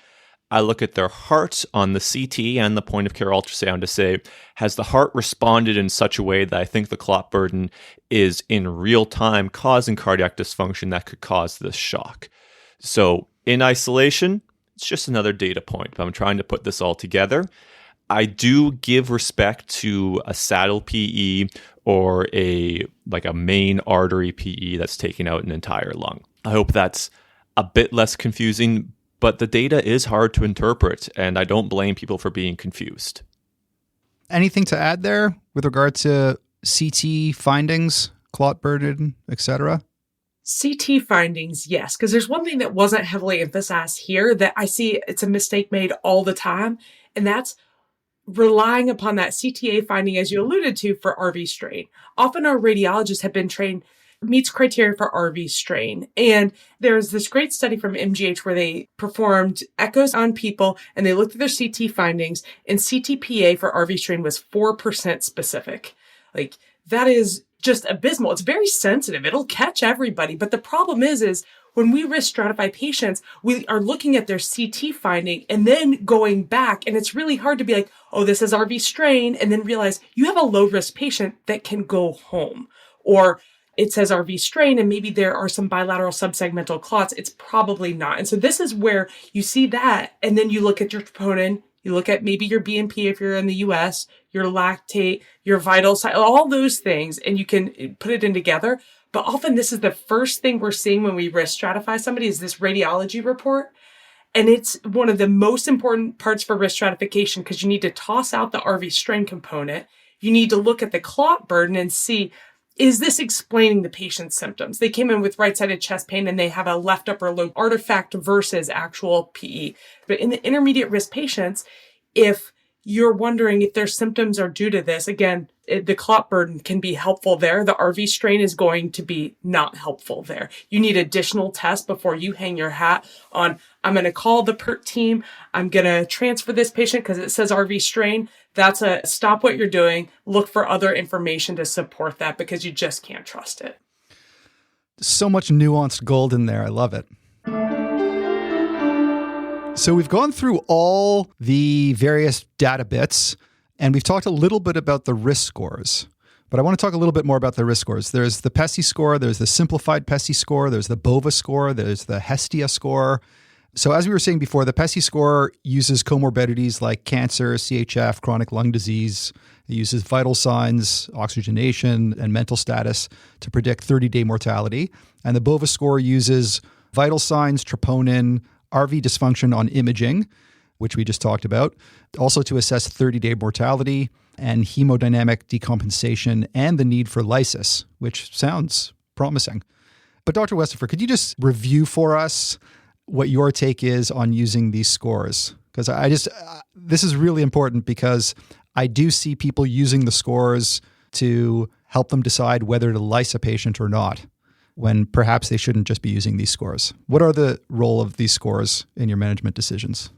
I look at their heart on the CT and the point of care ultrasound to say, has the heart responded in such a way that I think the clot burden is in real time causing cardiac dysfunction that could cause this shock? So in isolation, it's just another data point, but I'm trying to put this all together. I do give respect to a saddle PE or a main artery PE that's taking out an entire lung. I hope that's a bit less confusing, but the data is hard to interpret, and I don't blame people for being confused. Anything to add there with regard to CT findings, clot burden, etc.? CT findings, yes, because there's one thing that wasn't heavily emphasized here that I see it's a mistake made all the time, and that's relying upon that CTA finding, as you alluded to, for RV strain. Often our radiologists have been trained, meets criteria for RV strain. And there's this great study from MGH where they performed echoes on people and they looked at their CT findings, and CTPA for RV strain was 4% specific. That is just abysmal. It's very sensitive. It'll catch everybody. But the problem is when we risk stratify patients, we are looking at their CT finding and then going back, and it's really hard to be like, oh, this is RV strain, and then realize you have a low risk patient that can go home. Or it says RV strain and maybe there are some bilateral subsegmental clots. It's probably not. And so this is where you see that, and then you look at your troponin, you look at maybe your BNP if you're in the US, your lactate, your vital sign, all those things, and you can put it in together. But often this is the first thing we're seeing when we risk stratify somebody is this radiology report. And it's one of the most important parts for risk stratification because you need to toss out the RV strain component. You need to look at the clot burden and see, is this explaining the patient's symptoms? They came in with right-sided chest pain and they have a left upper lobe artifact versus actual PE. But in the intermediate risk patients, if you're wondering if their symptoms are due to this, again, the clot burden can be helpful there. The RV strain is going to be not helpful there. You need additional tests before you hang your hat on, I'm going to call the PERT team. I'm going to transfer this patient because it says RV strain. That's a stop what you're doing. Look for other information to support that because you just can't trust it. So much nuanced gold in there. I love it. So we've gone through all the various data bits, and we've talked a little bit about the risk scores. But I want to talk a little bit more about the risk scores. There's the PESI score, there's the simplified PESI score, there's the BOVA score, there's the Hestia score. So as we were saying before, the PESI score uses comorbidities like cancer, CHF, chronic lung disease. It uses vital signs, oxygenation, and mental status to predict 30-day mortality. And the BOVA score uses vital signs, troponin, RV dysfunction on imaging, which we just talked about, also to assess 30-day mortality and hemodynamic decompensation and the need for lysis, which sounds promising. But Dr. Westafer, could you just review for us what your take is on using these scores? Because this is really important because I do see people using the scores to help them decide whether to lyse a patient or not, when perhaps they shouldn't just be using these scores? What are the role of these scores in your management decisions?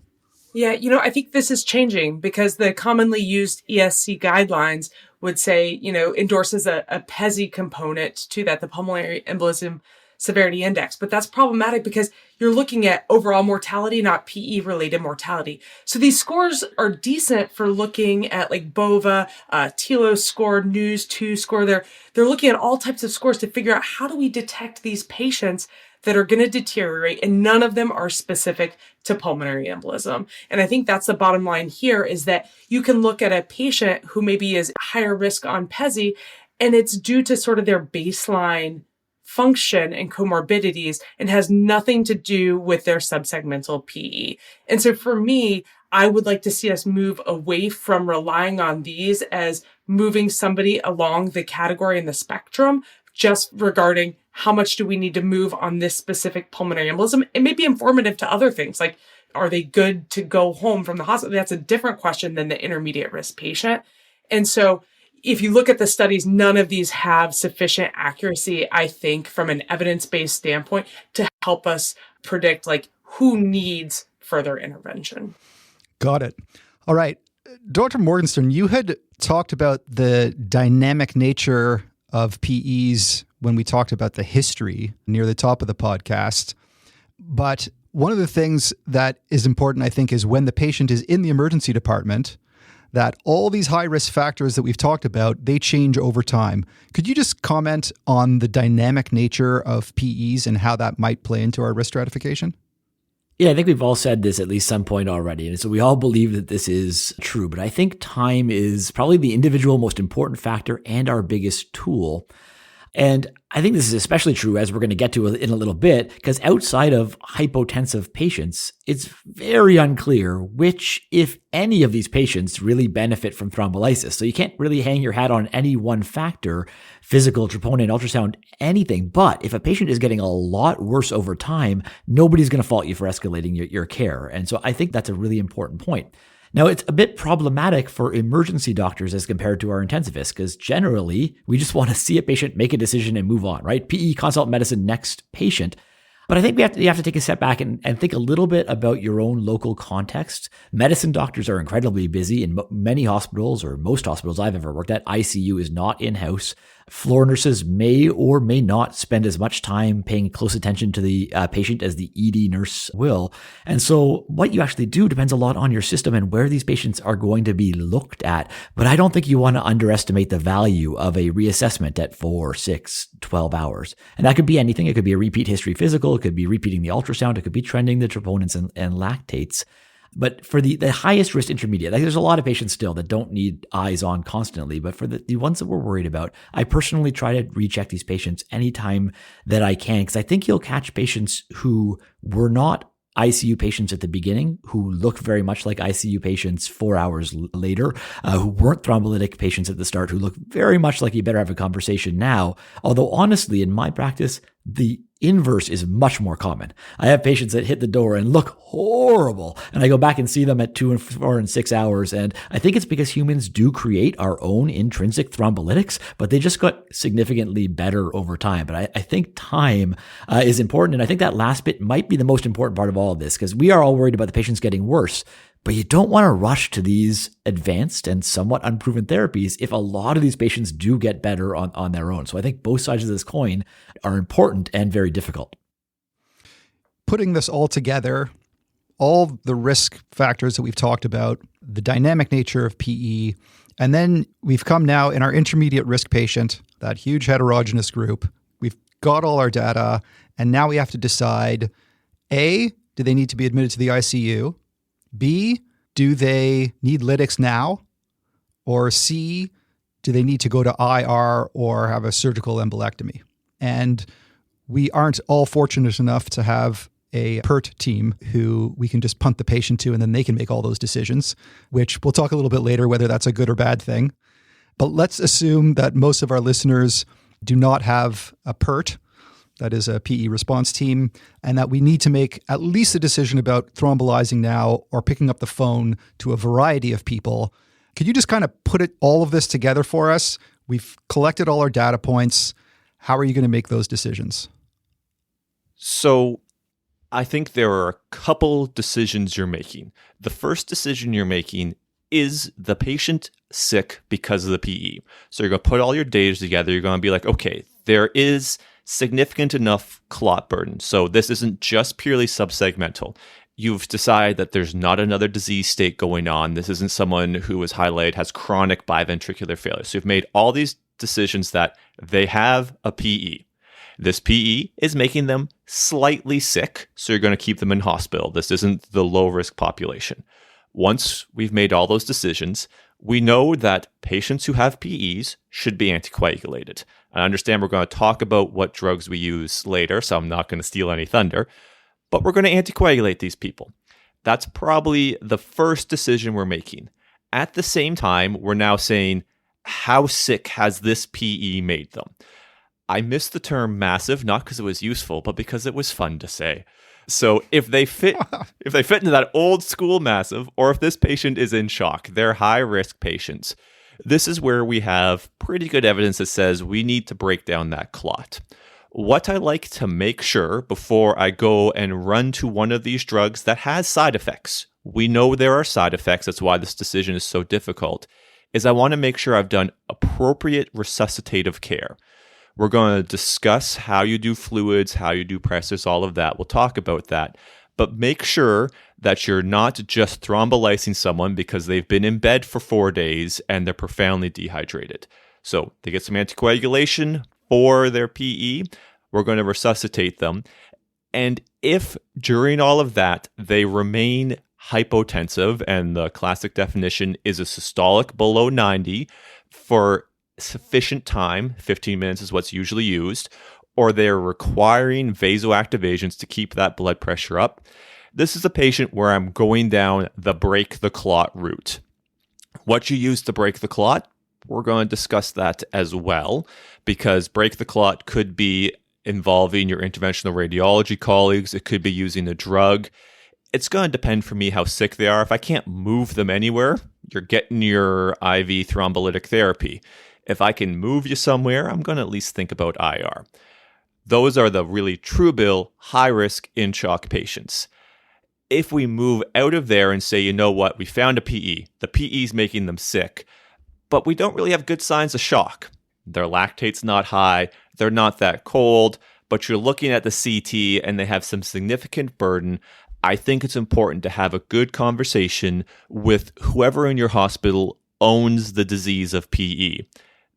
Yeah, I think this is changing because the commonly used ESC guidelines would say, endorses a PESI component to that, the Pulmonary Embolism Severity Index. But that's problematic because you're looking at overall mortality, not PE-related mortality. So these scores are decent for looking at like BOVA, TILO score, NEWS2 score. They're looking at all types of scores to figure out how do we detect these patients that are going to deteriorate, and none of them are specific to pulmonary embolism. And I think that's the bottom line here, is that you can look at a patient who maybe is higher risk on PESI, and it's due to sort of their baseline function and comorbidities and has nothing to do with their subsegmental PE. And so for me, I would like to see us move away from relying on these as moving somebody along the category and the spectrum, just regarding how much do we need to move on this specific pulmonary embolism. It may be informative to other things, like are they good to go home from the hospital? That's a different question than the intermediate risk patient. And so if you look at the studies, none of these have sufficient accuracy, I think, from an evidence-based standpoint to help us predict like who needs further intervention. Got it. All right. Dr. Morgenstern, you had talked about the dynamic nature of PEs when we talked about the history near the top of the podcast. But one of the things that is important, I think, is when the patient is in the emergency department, that all these high-risk factors that we've talked about, they change over time. Could you just comment on the dynamic nature of PEs and how that might play into our risk stratification? Yeah, I think we've all said this at least some point already. And so we all believe that this is true. But I think time is probably the individual most important factor and our biggest tool. And I think this is especially true, as we're going to get to in a little bit, because outside of hypotensive patients, it's very unclear which, if any, of these patients really benefit from thrombolysis. So you can't really hang your hat on any one factor, physical, troponin, ultrasound, anything. But if a patient is getting a lot worse over time, nobody's going to fault you for escalating your care. And so I think that's a really important point. Now, it's a bit problematic for emergency doctors as compared to our intensivists, because generally we just want to see a patient, make a decision, and move on, right? PE, consult medicine, next patient. But I think you have to take a step back and think a little bit about your own local context. Medicine doctors are incredibly busy in many hospitals, or most hospitals I've ever worked at. ICU is not in-house. Floor nurses may or may not spend as much time paying close attention to the patient as the ED nurse will. And so what you actually do depends a lot on your system and where these patients are going to be looked at. But I don't think you want to underestimate the value of a reassessment at 4, 6, 12 hours. And that could be anything. It could be a repeat history physical. It could be repeating the ultrasound. It could be trending the troponins and lactates. But for the highest risk intermediate, like there's a lot of patients still that don't need eyes on constantly. But for the ones that we're worried about, I personally try to recheck these patients anytime that I can, because I think you'll catch patients who were not ICU patients at the beginning, who look very much like ICU patients 4 hours later, who weren't thrombolytic patients at the start, who look very much like you better have a conversation now. Although honestly, in my practice, the inverse is much more common. I have patients that hit the door and look horrible, and I go back and see them at 2 and 4 and 6 hours. And I think it's because humans do create our own intrinsic thrombolytics, but they just got significantly better over time. But I think time is important. And I think that last bit might be the most important part of all of this, because we are all worried about the patients getting worse. But you don't want to rush to these advanced and somewhat unproven therapies if a lot of these patients do get better on their own. So I think both sides of this coin are important and very difficult. Putting this all together, all the risk factors that we've talked about, the dynamic nature of PE, and then we've come now in our intermediate risk patient, that huge heterogeneous group. We've got all our data, and now we have to decide, A, do they need to be admitted to the ICU? B, do they need lytics now? Or C, do they need to go to IR or have a surgical embolectomy? And we aren't all fortunate enough to have a PERT team who we can just punt the patient to and then they can make all those decisions, which we'll talk a little bit later whether that's a good or bad thing. But let's assume that most of our listeners do not have a PERT, that is a PE response team, and that we need to make at least a decision about thrombolizing now or picking up the phone to a variety of people. Could you just kind of put all of this together for us? We've collected all our data points. How are you going to make those decisions? So I think there are a couple decisions you're making. The first decision you're making is the patient sick because of the PE. So you're going to put all your data together. You're going to be like, okay, there is significant enough clot burden. So this isn't just purely subsegmental. You've decided that there's not another disease state going on. This isn't someone who is highlighted has chronic biventricular failure. So you've made all these decisions that they have a PE. This PE is making them slightly sick, so you're going to keep them in hospital. This isn't the low-risk population. Once we've made all those decisions, we know that patients who have PEs should be anticoagulated. I understand we're going to talk about what drugs we use later, so I'm not going to steal any thunder, but we're going to anticoagulate these people. That's probably the first decision we're making. At the same time, we're now saying, how sick has this PE made them? I missed the term massive, not because it was useful, but because it was fun to say. So if they fit into that old school massive, or if this patient is in shock, they're high risk patients. This is where we have pretty good evidence that says we need to break down that clot. What I like to make sure before I go and run to one of these drugs that has side effects, we know there are side effects, that's why this decision is so difficult, is I want to make sure I've done appropriate resuscitative care. We're going to discuss how you do fluids, how you do pressors, all of that. We'll talk about that. But make sure that you're not just thrombolysing someone because they've been in bed for 4 days and they're profoundly dehydrated. So they get some anticoagulation for their PE. We're going to resuscitate them. And if during all of that they remain hypotensive, and the classic definition is a systolic below 90 for sufficient time, 15 minutes is what's usually used, or they're requiring vasoactivations to keep that blood pressure up, this is a patient where I'm going down the break the clot route. What you use to break the clot, we're going to discuss that as well, because break the clot could be involving your interventional radiology colleagues. It could be using a drug. It's going to depend for me how sick they are. If I can't move them anywhere, you're getting your IV thrombolytic therapy. If I can move you somewhere, I'm going to at least think about IR. Those are the really true bill, high-risk in-shock patients. If we move out of there and say, you know what, we found a PE, the PE is making them sick, but we don't really have good signs of shock. Their lactate's not high, they're not that cold, but you're looking at the CT and they have some significant burden, I think it's important to have a good conversation with whoever in your hospital owns the disease of PE.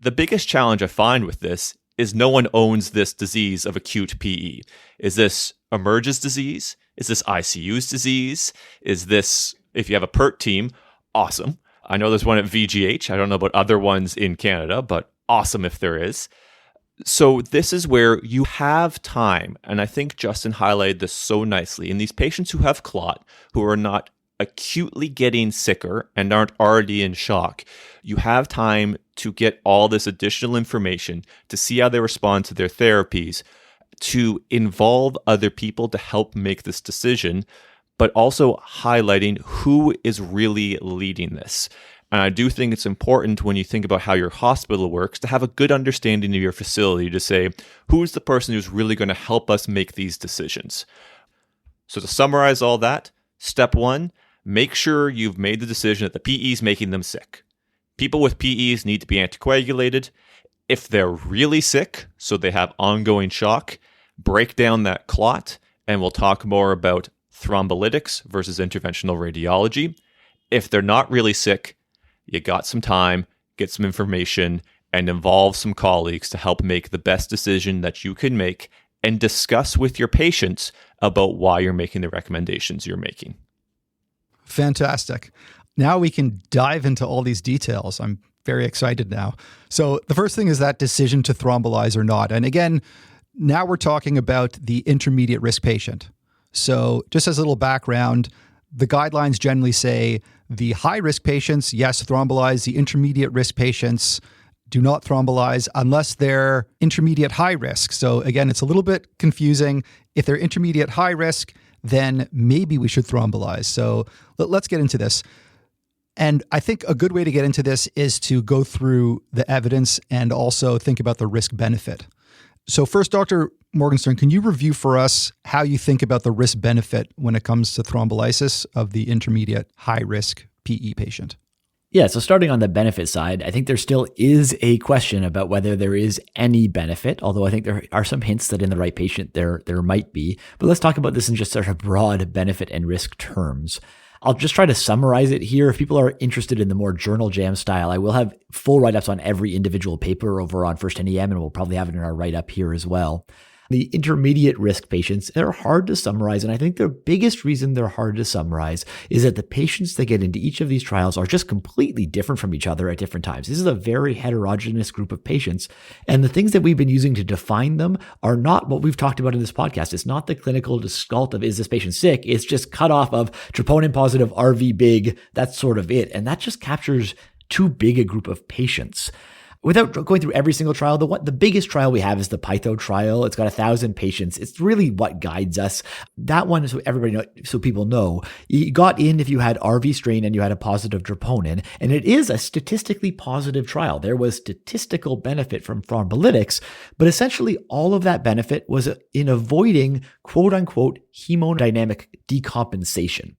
The biggest challenge I find with this is no one owns this disease of acute PE. Is this Emerge's disease? Is this ICU's disease? Is this, if you have a PERT team, awesome. I know there's one at VGH. I don't know about other ones in Canada, but awesome if there is. So this is where you have time, and I think Justin highlighted this so nicely. In these patients who have clot, who are not acutely getting sicker and aren't already in shock, you have time to get all this additional information to see how they respond to their therapies, to involve other people to help make this decision, but also highlighting who is really leading this. And I do think it's important when you think about how your hospital works to have a good understanding of your facility to say, who's the person who's really going to help us make these decisions? So to summarize all that, step one, make sure you've made the decision that the PE is making them sick. People with PEs need to be anticoagulated. If they're really sick, so they have ongoing shock, break down that clot, and we'll talk more about thrombolytics versus interventional radiology. If they're not really sick, you got some time, get some information, and involve some colleagues to help make the best decision that you can make and discuss with your patients about why you're making the recommendations you're making. Fantastic. Now we can dive into all these details. I'm very excited now. So the first thing is that decision to thrombolize or not. And again, now we're talking about the intermediate risk patient. So just as a little background, the guidelines generally say the high-risk patients, yes, thrombolize. The intermediate risk patients do not thrombolize unless they're intermediate high risk. So again, it's a little bit confusing. If they're intermediate high risk, then maybe we should thrombolize. So let's get into this. And I think a good way to get into this is to go through the evidence and also think about the risk benefit. So first, Dr. Morgenstern, can you review for us how you think about the risk benefit when it comes to thrombolysis of the intermediate high risk PE patient? Yeah, so starting on the benefit side, I think there still is a question about whether there is any benefit, although I think there are some hints that in the right patient there might be. But let's talk about this in just sort of broad benefit and risk terms. I'll just try to summarize it here. If people are interested in the more journal jam style, I will have full write-ups on every individual paper over on First NEM, and we'll probably have it in our write-up here as well. The intermediate risk patients, they're hard to summarize. And I think the biggest reason they're hard to summarize is that the patients that get into each of these trials are just completely different from each other at different times. This is a very heterogeneous group of patients. And the things that we've been using to define them are not what we've talked about in this podcast. It's not the clinical gestalt of, is this patient sick? It's just cut off of troponin positive, RV big. That's sort of it. And that just captures too big a group of patients. Without going through every single trial, the biggest trial we have is the Pytho trial. It's got 1,000 patients. It's really what guides us. That one, so everybody know, so people know, you got in if you had RV strain and you had a positive troponin, and it is a statistically positive trial. There was statistical benefit from thrombolytics, but essentially all of that benefit was in avoiding quote unquote hemodynamic decompensation.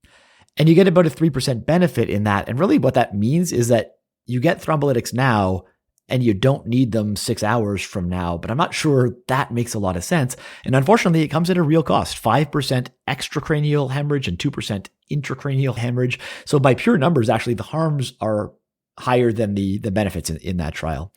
And you get about a 3% benefit in that. And really what that means is that you get thrombolytics now, and you don't need them 6 hours from now. But I'm not sure that makes a lot of sense. And unfortunately, it comes at a real cost, 5% extracranial hemorrhage and 2% intracranial hemorrhage. So by pure numbers, actually, the harms are higher than the benefits in that trial.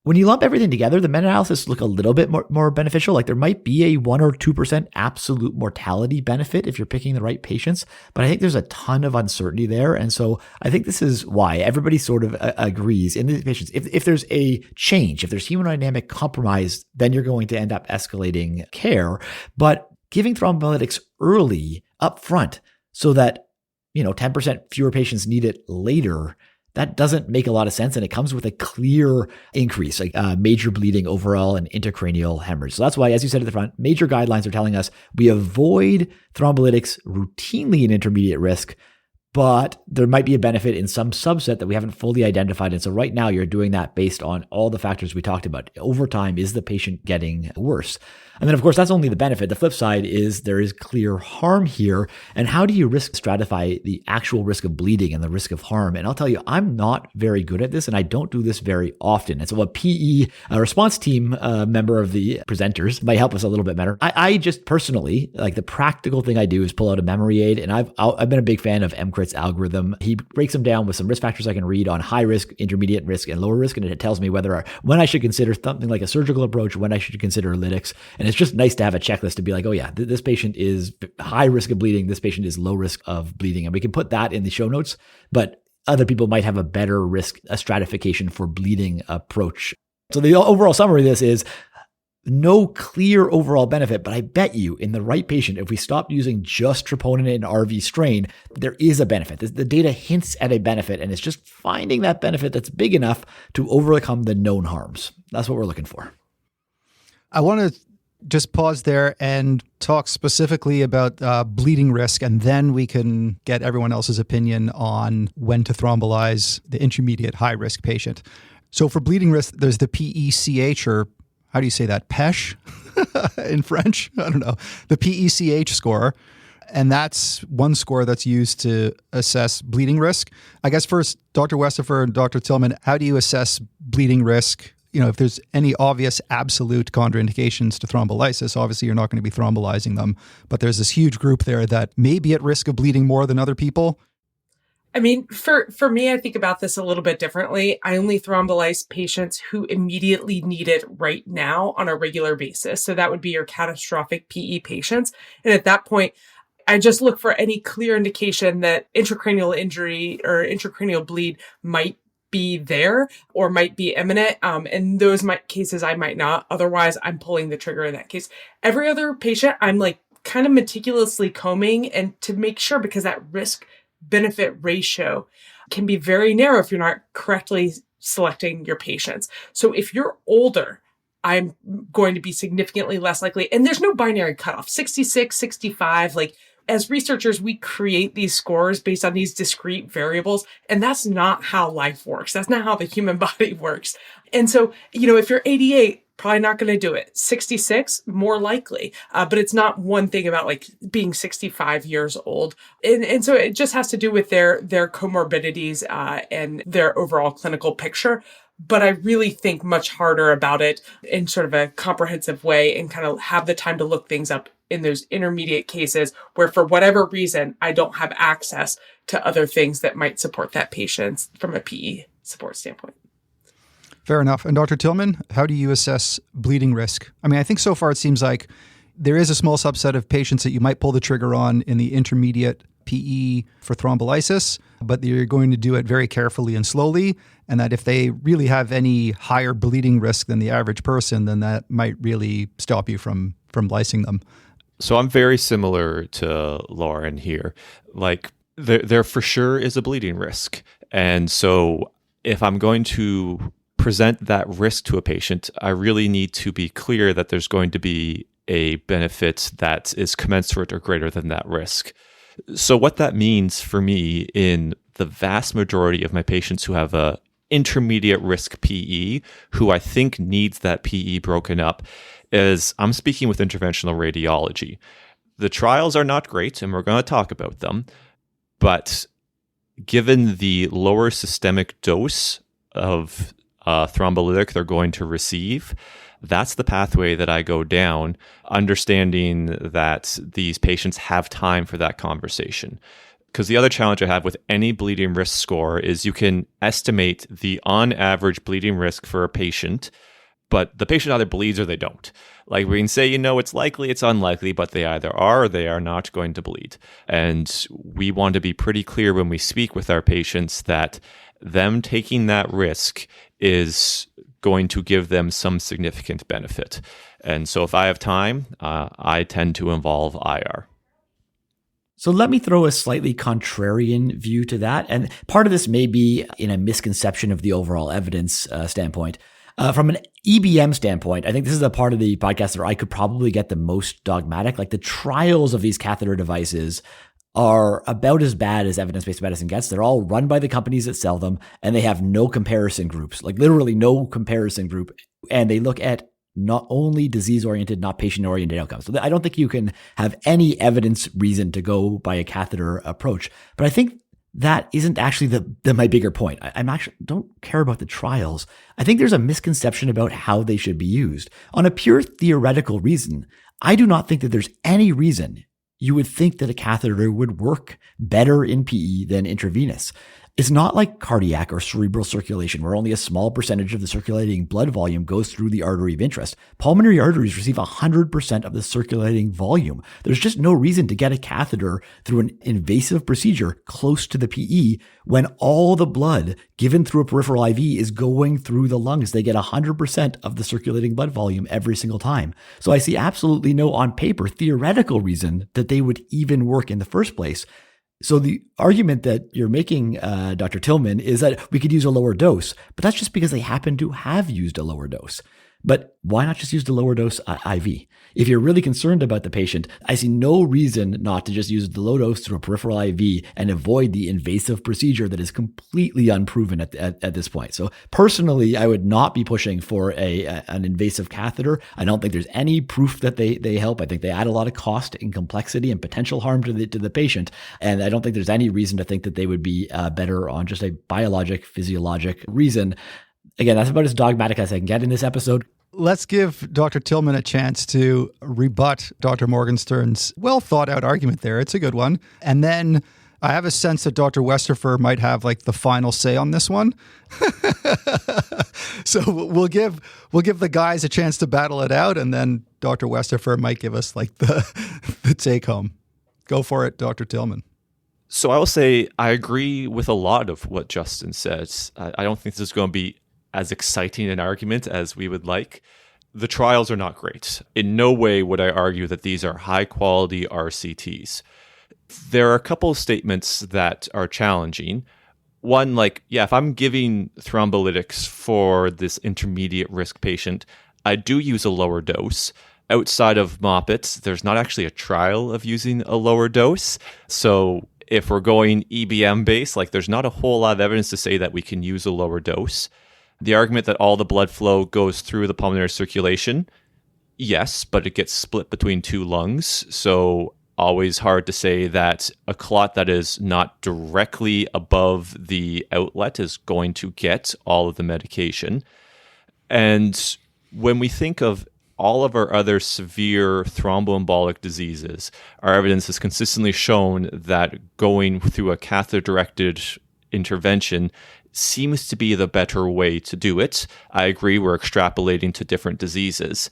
When you lump everything together, the meta-analysis look a little bit more beneficial. Like there might be a 1 or 2% absolute mortality benefit if you're picking the right patients, but I think there's a ton of uncertainty there. And so I think this is why everybody sort of agrees in these patients. If there's a change, if there's hemodynamic compromise, then you're going to end up escalating care. But giving thrombolytics early up front so that 10% fewer patients need it later, that doesn't make a lot of sense, and it comes with a clear increase, like major bleeding overall and intracranial hemorrhage. So that's why, as you said at the front, major guidelines are telling us we avoid thrombolytics routinely in intermediate risk, but there might be a benefit in some subset that we haven't fully identified. And so right now you're doing that based on all the factors we talked about. Over time, is the patient getting worse? And then, of course, that's only the benefit. The flip side is there is clear harm here. And how do you risk stratify the actual risk of bleeding and the risk of harm? And I'll tell you, I'm not very good at this, and I don't do this very often. And so a PE response team member of the presenters might help us a little bit better. I just personally, like the practical thing I do is pull out a memory aid. And I've been a big fan of MCRIT's algorithm. He breaks them down with some risk factors I can read on high risk, intermediate risk, and lower risk. And it tells me when I should consider something like a surgical approach, when I should consider lytics. And it's just nice to have a checklist to be like, oh yeah, this patient is high risk of bleeding. This patient is low risk of bleeding. And we can put that in the show notes, but other people might have a better risk, a stratification for bleeding approach. So the overall summary of this is no clear overall benefit, but I bet you in the right patient, if we stopped using just troponin and RV strain, there is a benefit. The data hints at a benefit, and it's just finding that benefit that's big enough to overcome the known harms. That's what we're looking for. I want to just pause there and talk specifically about bleeding risk, and then we can get everyone else's opinion on when to thrombolyze the intermediate high-risk patient. So for bleeding risk, there's the PECH, or how do you say that? PECH in French? I don't know. The PECH score. And that's one score that's used to assess bleeding risk. I guess first, Dr. Westafer and Dr. Tillman, how do you assess bleeding risk? If there's any obvious absolute contraindications to thrombolysis, obviously you're not going to be thrombolizing them. But there's this huge group there that may be at risk of bleeding more than other people. I mean, for me, I think about this a little bit differently. I only thrombolyze patients who immediately need it right now on a regular basis. So that would be your catastrophic PE patients. And at that point, I just look for any clear indication that intracranial injury or intracranial bleed might be there or might be imminent. In those cases, I might not. Otherwise, I'm pulling the trigger in that case. Every other patient, I'm like kind of meticulously combing and to make sure, because that risk benefit ratio can be very narrow if you're not correctly selecting your patients. So if you're older, I'm going to be significantly less likely. And there's no binary cutoff, 66, 65, like as researchers, we create these scores based on these discrete variables, and that's not how life works. That's not how the human body works. And so, if you're 88, probably not going to do it. 66, more likely. But it's not one thing about like being 65 years old. And so it just has to do with their comorbidities and their overall clinical picture. But I really think much harder about it in sort of a comprehensive way and kind of have the time to look things up in those intermediate cases where for whatever reason, I don't have access to other things that might support that patient from a PE support standpoint. Fair enough. And Dr. Tillman, how do you assess bleeding risk? I mean, I think so far it seems like there is a small subset of patients that you might pull the trigger on in the intermediate PE for thrombolysis, but you're going to do it very carefully and slowly. And that if they really have any higher bleeding risk than the average person, then that might really stop you from lysing them. So I'm very similar to Lauren here. Like there for sure is a bleeding risk. And so if I'm going to present that risk to a patient, I really need to be clear that there's going to be a benefit that is commensurate or greater than that risk. So what that means for me in the vast majority of my patients who have a intermediate risk PE, who I think needs that PE broken up, is I'm speaking with interventional radiology. The trials are not great, and we're going to talk about them, but given the lower systemic dose of thrombolytic they're going to receive, that's the pathway that I go down, understanding that these patients have time for that conversation. Because the other challenge I have with any bleeding risk score is you can estimate the on average bleeding risk for a patient, but the patient either bleeds or they don't. Like we can say, it's likely, it's unlikely, but they either are or they are not going to bleed. And we want to be pretty clear when we speak with our patients that them taking that risk is going to give them some significant benefit. And so if I have time, I tend to involve IR. So let me throw a slightly contrarian view to that. And part of this may be in a misconception of the overall evidence standpoint. From an EBM standpoint, I think this is the part of the podcast where I could probably get the most dogmatic. Like the trials of these catheter devices are about as bad as evidence-based medicine gets. They're all run by the companies that sell them, and they have no comparison groups, like literally no comparison group. And they look at not only disease-oriented, not patient-oriented outcomes. So I don't think you can have any evidence reason to go by a catheter approach. But I think that isn't actually my bigger point. I'm actually don't care about the trials. I think there's a misconception about how they should be used. On a pure theoretical reason, I do not think that there's any reason you would think that a catheter would work better in PE than intravenous. It's not like cardiac or cerebral circulation, where only a small percentage of the circulating blood volume goes through the artery of interest. Pulmonary arteries receive 100% of the circulating volume. There's just no reason to get a catheter through an invasive procedure close to the PE when all the blood given through a peripheral IV is going through the lungs. They get 100% of the circulating blood volume every single time. So I see absolutely no on paper theoretical reason that they would even work in the first place. So the argument that you're making, Dr. Tillman, is that we could use a lower dose, but that's just because they happen to have used a lower dose. But why not just use the lower dose IV? If you're really concerned about the patient, I see no reason not to just use the low dose through a peripheral IV and avoid the invasive procedure that is completely unproven at this point. So personally, I would not be pushing for an invasive catheter. I don't think there's any proof that they help. I think they add a lot of cost and complexity and potential harm to the patient. And I don't think there's any reason to think that they would be better on just a biologic, physiologic reason. Again, that's about as dogmatic as I can get in this episode. Let's give Dr. Tillman a chance to rebut Dr. Morgenstern's well-thought-out argument there. It's a good one. And then I have a sense that Dr. Westafer might have like the final say on this one. So we'll give the guys a chance to battle it out, and then Dr. Westafer might give us like the take-home. Go for it, Dr. Tillman. So I will say I agree with a lot of what Justin says. I don't think this is going to be as exciting an argument as we would like. The trials are not great. In no way would I argue that these are high-quality RCTs. There are a couple of statements that are challenging. One, if I'm giving thrombolytics for this intermediate risk patient, I do use a lower dose. outside of Moffitt, there's not actually a trial of using a lower dose. So if we're going EBM based, like there's not a whole lot of evidence to say that we can use a lower dose. The argument that all the blood flow goes through the pulmonary circulation, yes, but it gets split between two lungs. So always hard to say that a clot that is not directly above the outlet is going to get all of the medication. And when we think of all of our other severe thromboembolic diseases, our evidence has consistently shown that going through a catheter-directed intervention seems to be the better way to do it. I agree, we're extrapolating to different diseases.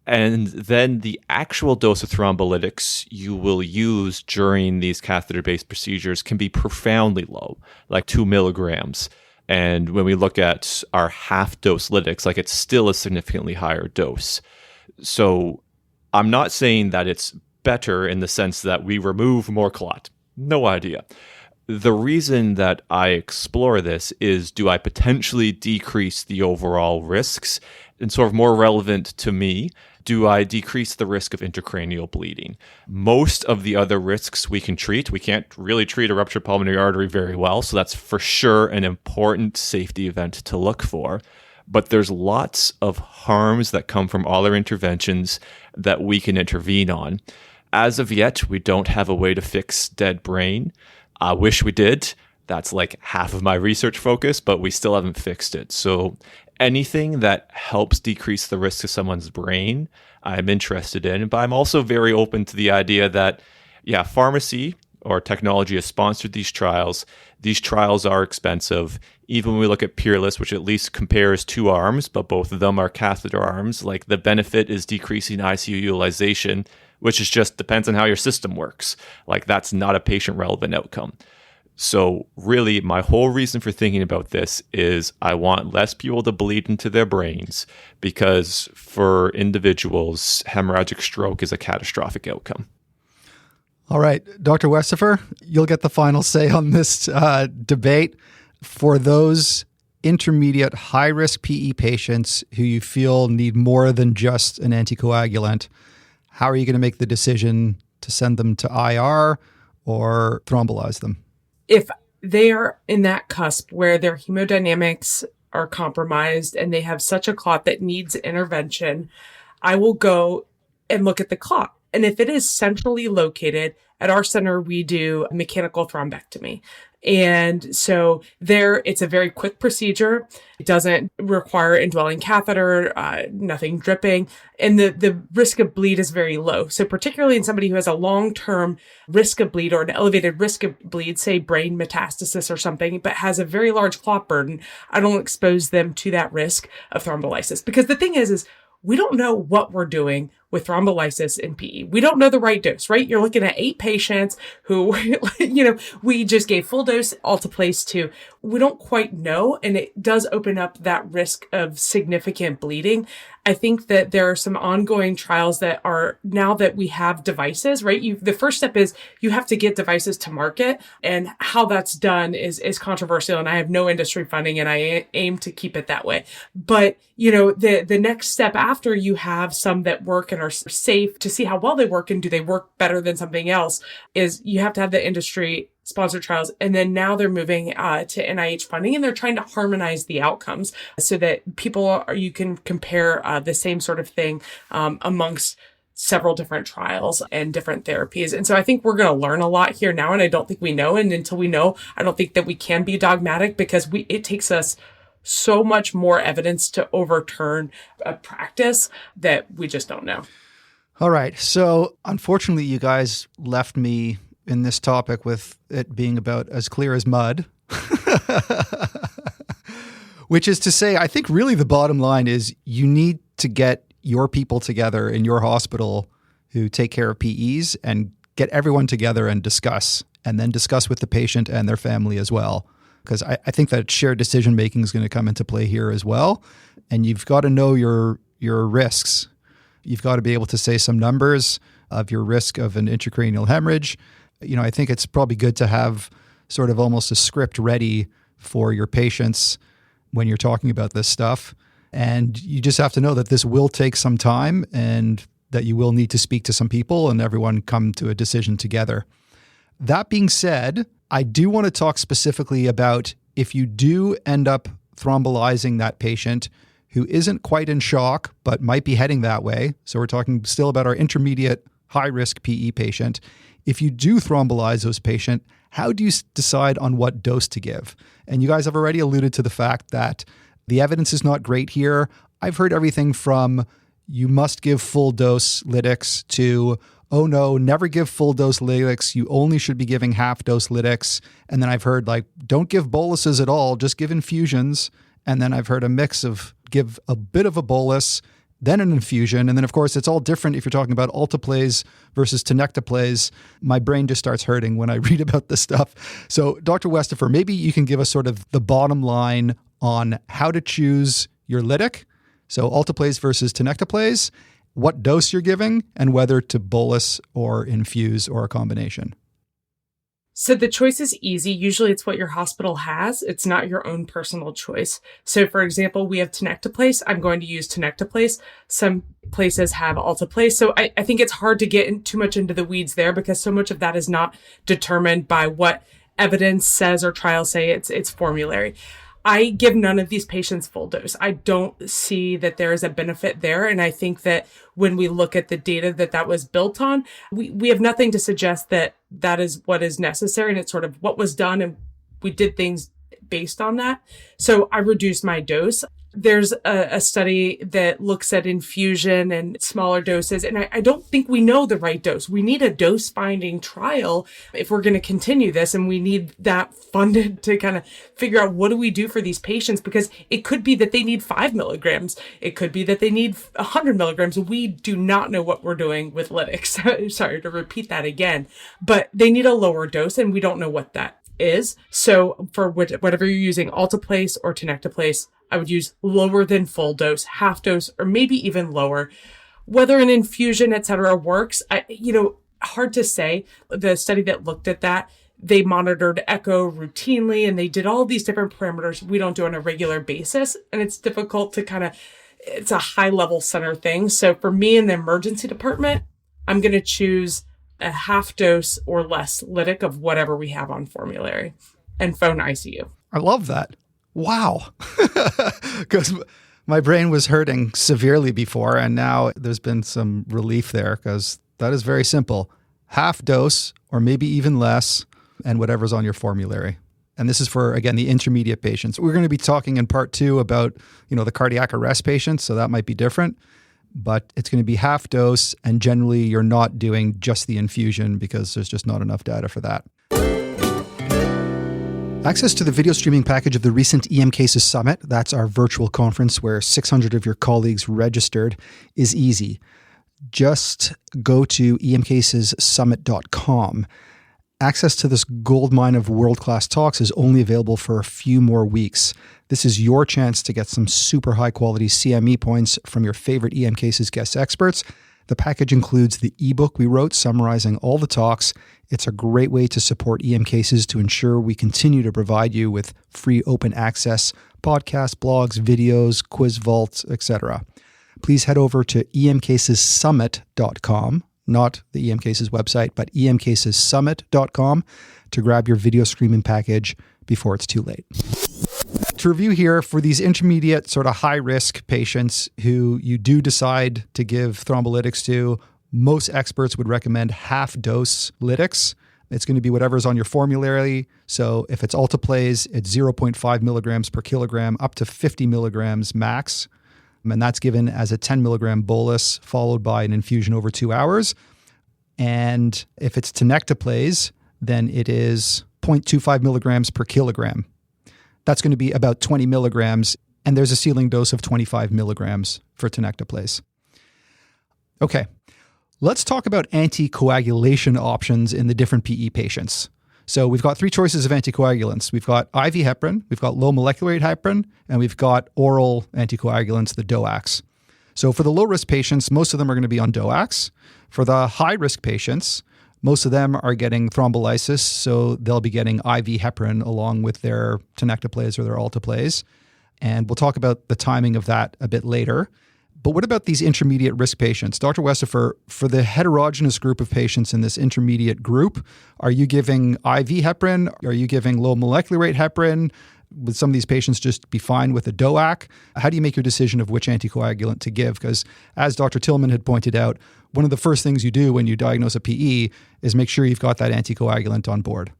And then the actual dose of thrombolytics you will use during these catheter-based procedures can be profoundly low, like 2 milligrams. And when we look at our half-dose lytics, like it's still a significantly higher dose. So I'm not saying that it's better in the sense that we remove more clot. No idea. The reason that I explore this is, do I potentially decrease the overall risks? And sort of more relevant to me, do I decrease the risk of intracranial bleeding? Most of the other risks we can treat. We can't really treat a ruptured pulmonary artery very well, so that's for sure an important safety event to look for. But there's lots of harms that come from all our interventions that we can intervene on. As of yet, we don't have a way to fix dead brain. I wish we did. That's like half of my research focus, but we still haven't fixed it. So anything that helps decrease the risk of someone's brain, I'm interested in. But I'm also very open to the idea that, pharmacy or technology has sponsored these trials. These trials are expensive. Even when we look at Peerless, which at least compares two arms, but both of them are catheter arms, like the benefit is decreasing ICU utilization, which is just depends on how your system works. Like that's not a patient relevant outcome. So really, my whole reason for thinking about this is I want less people to bleed into their brains, because for individuals, hemorrhagic stroke is a catastrophic outcome. All right, Dr. Westafer, you'll get the final say on this debate. For those intermediate high-risk PE patients who you feel need more than just an anticoagulant, how are you going to make the decision to send them to IR or thrombolyze them? If they are in that cusp where their hemodynamics are compromised and they have such a clot that needs intervention, I will go and look at the clot. And if it is centrally located, at our center, we do mechanical thrombectomy. And so there, it's a very quick procedure. It doesn't require indwelling catheter, nothing dripping. And the risk of bleed is very low. So particularly in somebody who has a long-term risk of bleed or an elevated risk of bleed, say brain metastasis or something, but has a very large clot burden, I don't expose them to that risk of thrombolysis. Because the thing is we don't know what we're doing with thrombolysis in PE. We don't know the right dose, right? You're looking at 8 patients who, we just gave full dose alteplase to. We don't quite know. And it does open up that risk of significant bleeding. I think that there are some ongoing trials that are, now that we have devices, right? The first step is you have to get devices to market, and how that's done is controversial, and I have no industry funding, and I aim to keep it that way. But, the next step after you have some that work and are safe, to see how well they work and do they work better than something else, is you have to have the industry sponsored trials. And then now they're moving to NIH funding, and they're trying to harmonize the outcomes so that you can compare the same sort of thing amongst several different trials and different therapies. And so I think we're going to learn a lot here now, and I don't think we know. And until we know, I don't think that we can be dogmatic, because it takes us so much more evidence to overturn a practice that we just don't know. All right. So unfortunately, you guys left me in this topic with it being about as clear as mud, which is to say, I think really the bottom line is you need to get your people together in your hospital who take care of PEs and get everyone together and discuss, and then discuss with the patient and their family as well. Because I think that shared decision-making is going to come into play here as well. And you've got to know your risks. You've got to be able to say some numbers of your risk of an intracranial hemorrhage. I think it's probably good to have sort of almost a script ready for your patients when you're talking about this stuff. And you just have to know that this will take some time, and that you will need to speak to some people and everyone come to a decision together. That being said, I do want to talk specifically about if you do end up thrombolizing that patient who isn't quite in shock, but might be heading that way. So we're talking still about our intermediate high-risk PE patient. If you do thrombolize those patient, how do you decide on what dose to give? And you guys have already alluded to the fact that the evidence is not great here. I've heard everything from you must give full dose lytics to, oh no, never give full dose lytics. You only should be giving half dose lytics. And then I've heard like, don't give boluses at all, just give infusions. And then I've heard a mix of give a bit of a bolus, then an infusion. And then of course, it's all different if you're talking about alteplase versus tenecteplase. My brain just starts hurting when I read about this stuff. So Dr. Westafer, maybe you can give us sort of the bottom line on how to choose your lytic. So alteplase versus tenecteplase, what dose you're giving, and whether to bolus or infuse or a combination. So the choice is easy. Usually it's what your hospital has. It's not your own personal choice. So for example, we have tenecteplase. I'm going to use tenecteplase. Some places have alteplase. So I think it's hard to get too much into the weeds there because so much of that is not determined by what evidence says or trials say. It's formulary. I give none of these patients full dose. I don't see that there is a benefit there. And I think that when we look at the data that was built on, we have nothing to suggest that that is what is necessary. And it's sort of what was done. And we did things based on that. So I reduced my dose. There's a study that looks at infusion and smaller doses. And I don't think we know the right dose. We need a dose finding trial if we're going to continue this. And we need that funded to kind of figure out what do we do for these patients, because it could be that they need 5 milligrams. It could be that they need 100 milligrams. We do not know what we're doing with lytics. Sorry to repeat that again, but they need a lower dose and we don't know what that is. So for whatever you're using, alteplase or tenecteplase, I would use lower than full dose, half dose, or maybe even lower. Whether an infusion, et cetera, works, hard to say. The study that looked at that, they monitored echo routinely and they did all these different parameters we don't do on a regular basis. And it's difficult to it's a high level center thing. So for me in the emergency department, I'm going to choose a half dose or less lytic of whatever we have on formulary and phone ICU. I love that. Wow. Because my brain was hurting severely before, and now there's been some relief there because that is very simple. Half dose or maybe even less, and whatever's on your formulary. And this is for, again, the intermediate patients. We're going to be talking in part 2 about, the cardiac arrest patients, so that might be different. But it's going to be half dose, and generally you're not doing just the infusion because there's just not enough data for that. Access to the video streaming package of the recent EM Cases Summit, that's our virtual conference where 600 of your colleagues registered, is easy. Just go to emcasessummit.com. Access to this goldmine of world-class talks is only available for a few more weeks. This is your chance to get some super high-quality CME points from your favorite EM Cases guest experts. The package includes the ebook we wrote summarizing all the talks. It's a great way to support EM Cases to ensure we continue to provide you with free open access podcasts, blogs, videos, quiz vaults, etc. Please head over to emcasessummit.com, not the EM Cases website, but emcasessummit.com to grab your video streaming package before it's too late. To review here, for these intermediate sort of high-risk patients who you do decide to give thrombolytics to, most experts would recommend half-dose lytics. It's going to be whatever's on your formulary. So if it's alteplase, it's 0.5 milligrams per kilogram up to 50 milligrams max. And that's given as a 10 milligram bolus followed by an infusion over 2 hours. And if it's tenecteplase, then it is 0.25 milligrams per kilogram. That's going to be about 20 milligrams, and there's a ceiling dose of 25 milligrams for tenecteplase. Okay, let's talk about anticoagulation options in the different PE patients. So we've got 3 choices of anticoagulants. We've got IV heparin, we've got low molecular weight heparin, and we've got oral anticoagulants, the DOACs. So for the low-risk patients, most of them are going to be on DOACs. For the high-risk patients, most of them are getting thrombolysis, so they'll be getting IV heparin along with their tenecteplase or their alteplase. And we'll talk about the timing of that a bit later. But what about these intermediate risk patients? Dr. Westafer, for the heterogeneous group of patients in this intermediate group, are you giving IV heparin? Are you giving low molecular weight heparin? Would some of these patients just be fine with a DOAC? How do you make your decision of which anticoagulant to give? Because as Dr. Tillman had pointed out, one of the first things you do when you diagnose a PE is make sure you've got that anticoagulant on board.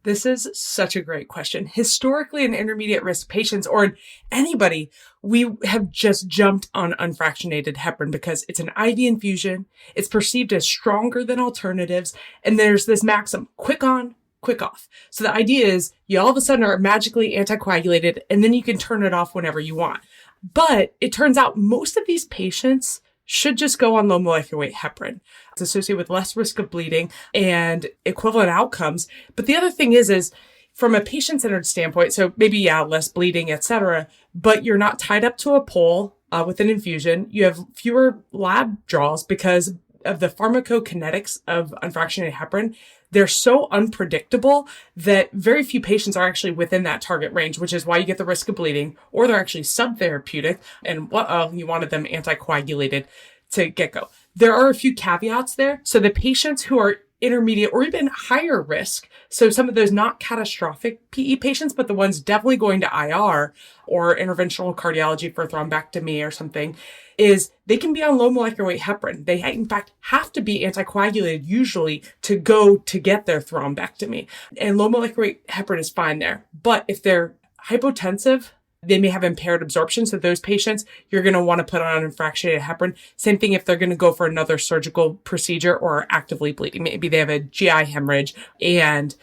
This is such a great question. Historically, in intermediate risk patients or in anybody, we have just jumped on unfractionated heparin because it's an IV infusion. It's perceived as stronger than alternatives. And there's this maxim, quick on, quick off. So the idea is you all of a sudden are magically anticoagulated and then you can turn it off whenever you want. But it turns out most of these patients should just go on low molecular weight heparin. It's associated with less risk of bleeding and equivalent outcomes. But the other thing is from a patient-centered standpoint, so maybe, less bleeding, et cetera, but you're not tied up to a pole with an infusion. You have fewer lab draws because of the pharmacokinetics of unfractionated heparin. They're so unpredictable that very few patients are actually within that target range, which is why you get the risk of bleeding, or they're actually subtherapeutic and you wanted them anticoagulated to get go. There are a few caveats there. So the patients who are intermediate or even higher risk, so some of those not catastrophic PE patients, but the ones definitely going to IR or interventional cardiology for thrombectomy or something, is they can be on low molecular weight heparin. They, in fact, have to be anticoagulated usually to go to get their thrombectomy. And low molecular weight heparin is fine there. But if they're hypotensive, they may have impaired absorption. So those patients, you're going to want to put on unfractionated heparin. Same thing if they're going to go for another surgical procedure or are actively bleeding. Maybe they have a GI hemorrhage and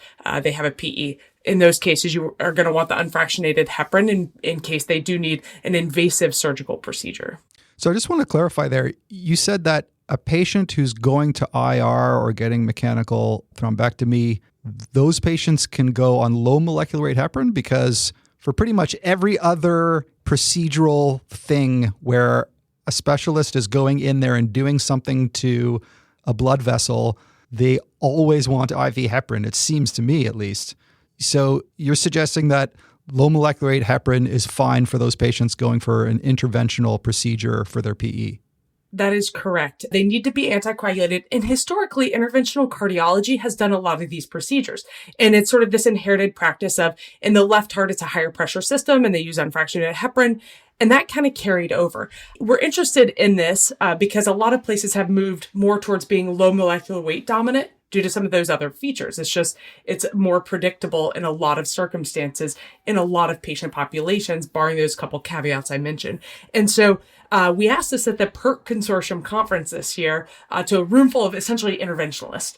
they have a PE. In those cases, you are going to want the unfractionated heparin in case they do need an invasive surgical procedure. So I just want to clarify there. You said that a patient who's going to IR or getting mechanical thrombectomy, those patients can go on low molecular weight heparin because for pretty much every other procedural thing where a specialist is going in there and doing something to a blood vessel, they always want IV heparin, it seems to me at least. So you're suggesting that low molecular weight heparin is fine for those patients going for an interventional procedure for their PE? That is correct. They need to be anticoagulated. And historically, interventional cardiology has done a lot of these procedures. And it's sort of this inherited practice of in the left heart, it's a higher pressure system and they use unfractionated heparin. And that kind of carried over. We're interested in this because a lot of places have moved more towards being low molecular weight dominant due to some of those other features. It's more predictable in a lot of circumstances, in a lot of patient populations, barring those couple caveats I mentioned. And so we asked this at the PERC Consortium conference this year to a room full of essentially interventionalists.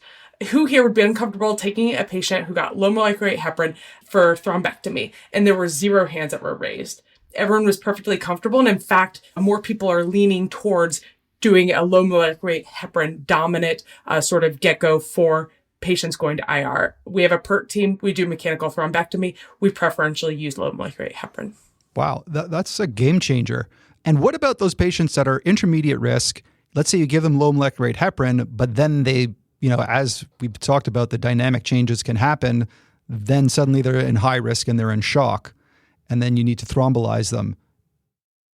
Who here would be uncomfortable taking a patient who got low molecular weight heparin for thrombectomy? And there were 0 hands that were raised. Everyone was perfectly comfortable. And in fact, more people are leaning towards doing a low molecular weight heparin dominant sort of get-go for patients going to IR. We have a PERT team. We do mechanical thrombectomy. We preferentially use low molecular weight heparin. Wow, that's a game changer. And what about those patients that are intermediate risk? Let's say you give them low molecular weight heparin, but then they, as we've talked about, the dynamic changes can happen. Then suddenly they're in high risk and they're in shock. And then you need to thrombolize them.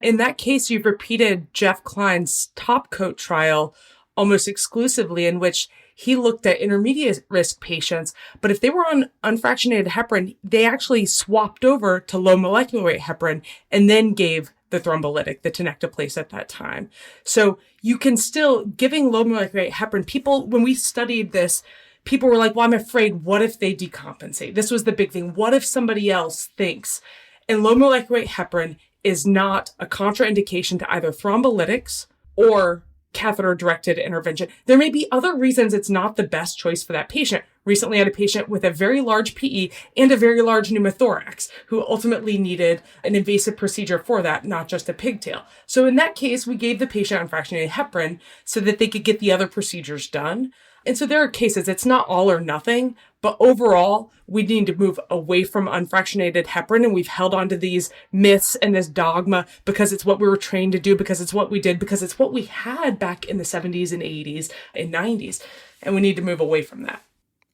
In that case, you've repeated Jeff Klein's top coat trial almost exclusively, in which he looked at intermediate risk patients. But if they were on unfractionated heparin, they actually swapped over to low molecular weight heparin and then gave the thrombolytic, the tenecteplase at that time. So you can still, giving low molecular weight heparin, people, when we studied this, people were like, well, I'm afraid, what if they decompensate? This was the big thing. What if somebody else thinks? And low molecular weight heparin is not a contraindication to either thrombolytics or catheter-directed intervention. There may be other reasons it's not the best choice for that patient. Recently, I had a patient with a very large PE and a very large pneumothorax who ultimately needed an invasive procedure for that, not just a pigtail. So in that case, we gave the patient unfractionated heparin so that they could get the other procedures done. And so there are cases, it's not all or nothing, but overall, we need to move away from unfractionated heparin, and we've held on to these myths and this dogma because it's what we were trained to do, because it's what we did, because it's what we had back in the 70s and 80s and 90s, and we need to move away from that.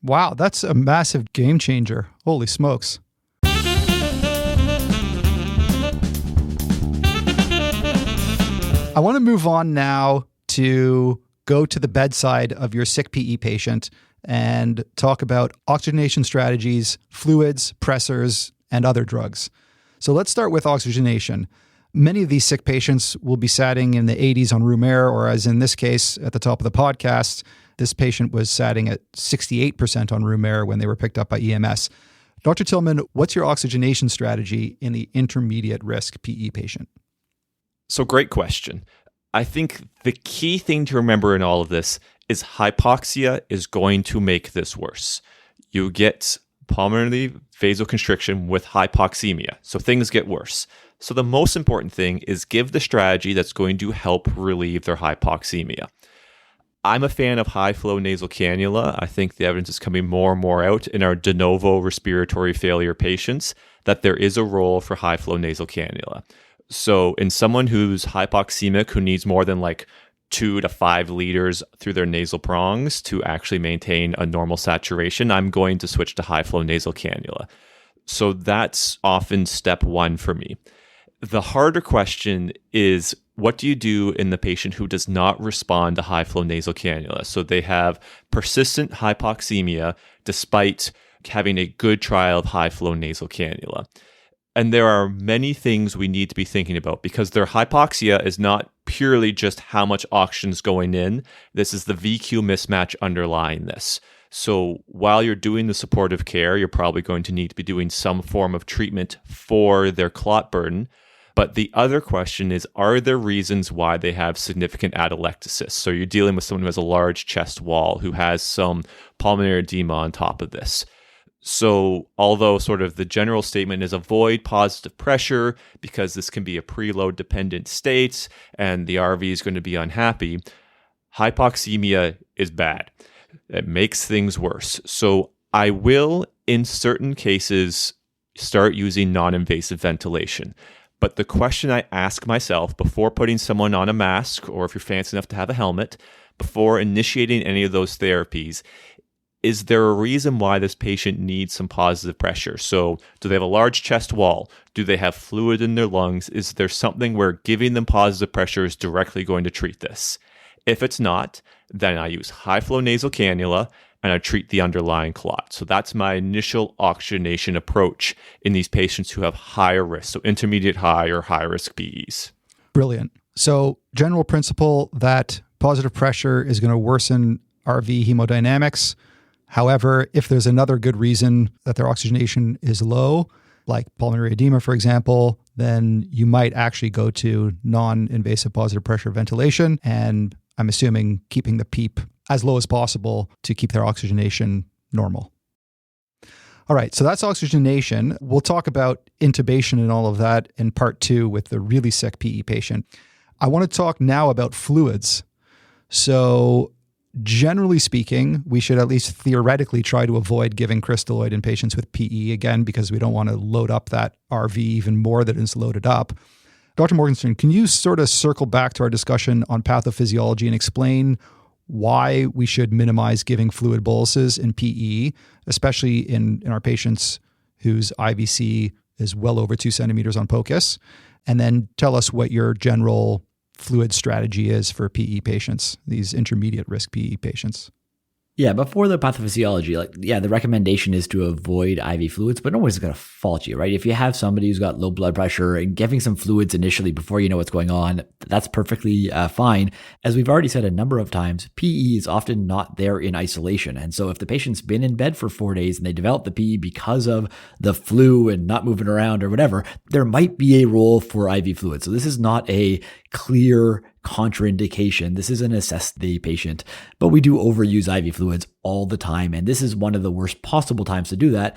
Wow, that's a massive game changer. Holy smokes. I want to move on now to go to the bedside of your sick PE patient and talk about oxygenation strategies, fluids, pressors, and other drugs. So let's start with oxygenation. Many of these sick patients will be satting in the 80s on room air, or as in this case at the top of the podcast, this patient was satting at 68% on room air when they were picked up by EMS. Dr. Tillman, what's your oxygenation strategy in the intermediate risk PE patient? So great question. I think the key thing to remember in all of this is hypoxia is going to make this worse. You get pulmonary vasoconstriction with hypoxemia, so things get worse. So the most important thing is give the strategy that's going to help relieve their hypoxemia. I'm a fan of high-flow nasal cannula. I think the evidence is coming more and more out in our de novo respiratory failure patients that there is a role for high-flow nasal cannula. So in someone who's hypoxemic, who needs more than 2 to 5 liters through their nasal prongs to actually maintain a normal saturation, I'm going to switch to high-flow nasal cannula. So that's often step one for me. The harder question is, what do you do in the patient who does not respond to high-flow nasal cannula? So they have persistent hypoxemia despite having a good trial of high-flow nasal cannula. And there are many things we need to be thinking about because their hypoxia is not purely just how much oxygen is going in. This is the VQ mismatch underlying this. So while you're doing the supportive care, you're probably going to need to be doing some form of treatment for their clot burden. But the other question is, are there reasons why they have significant atelectasis? So you're dealing with someone who has a large chest wall, who has some pulmonary edema on top of this. So although sort of the general statement is avoid positive pressure because this can be a preload dependent state and the RV is going to be unhappy, hypoxemia is bad. It makes things worse. So I will, in certain cases, start using non-invasive ventilation. But the question I ask myself before putting someone on a mask, or if you're fancy enough to have a helmet, before initiating any of those therapies, is there a reason why this patient needs some positive pressure? So do they have a large chest wall? Do they have fluid in their lungs? Is there something where giving them positive pressure is directly going to treat this? If it's not, then I use high-flow nasal cannula and I treat the underlying clot. So that's my initial oxygenation approach in these patients who have higher risk, so intermediate high or high-risk PEs. Brilliant. So general principle that positive pressure is going to worsen RV hemodynamics. However, if there's another good reason that their oxygenation is low, like pulmonary edema, for example, then you might actually go to non-invasive positive pressure ventilation. And I'm assuming keeping the PEEP as low as possible to keep their oxygenation normal. All right, so that's oxygenation. We'll talk about intubation and all of that in part 2 with the really sick PE patient. I want to talk now about fluids. So generally speaking, we should at least theoretically try to avoid giving crystalloid in patients with PE, again, because we don't want to load up that RV even more than it's loaded up. Dr. Morgenstern, can you sort of circle back to our discussion on pathophysiology and explain why we should minimize giving fluid boluses in PE, especially in our patients whose IVC is well over 2 centimeters on Pocus? And then tell us what your general fluid strategy is for PE patients, these intermediate risk PE patients. Yeah, before the pathophysiology, the recommendation is to avoid IV fluids, but no one's going to fault you, right? If you have somebody who's got low blood pressure and giving some fluids initially before you know what's going on, that's perfectly fine. As we've already said a number of times, PE is often not there in isolation. And so if the patient's been in bed for 4 days and they develop the PE because of the flu and not moving around or whatever, there might be a role for IV fluids. So this is not a clear contraindication. This isn't assess the patient, but we do overuse IV fluids all the time. And this is one of the worst possible times to do that.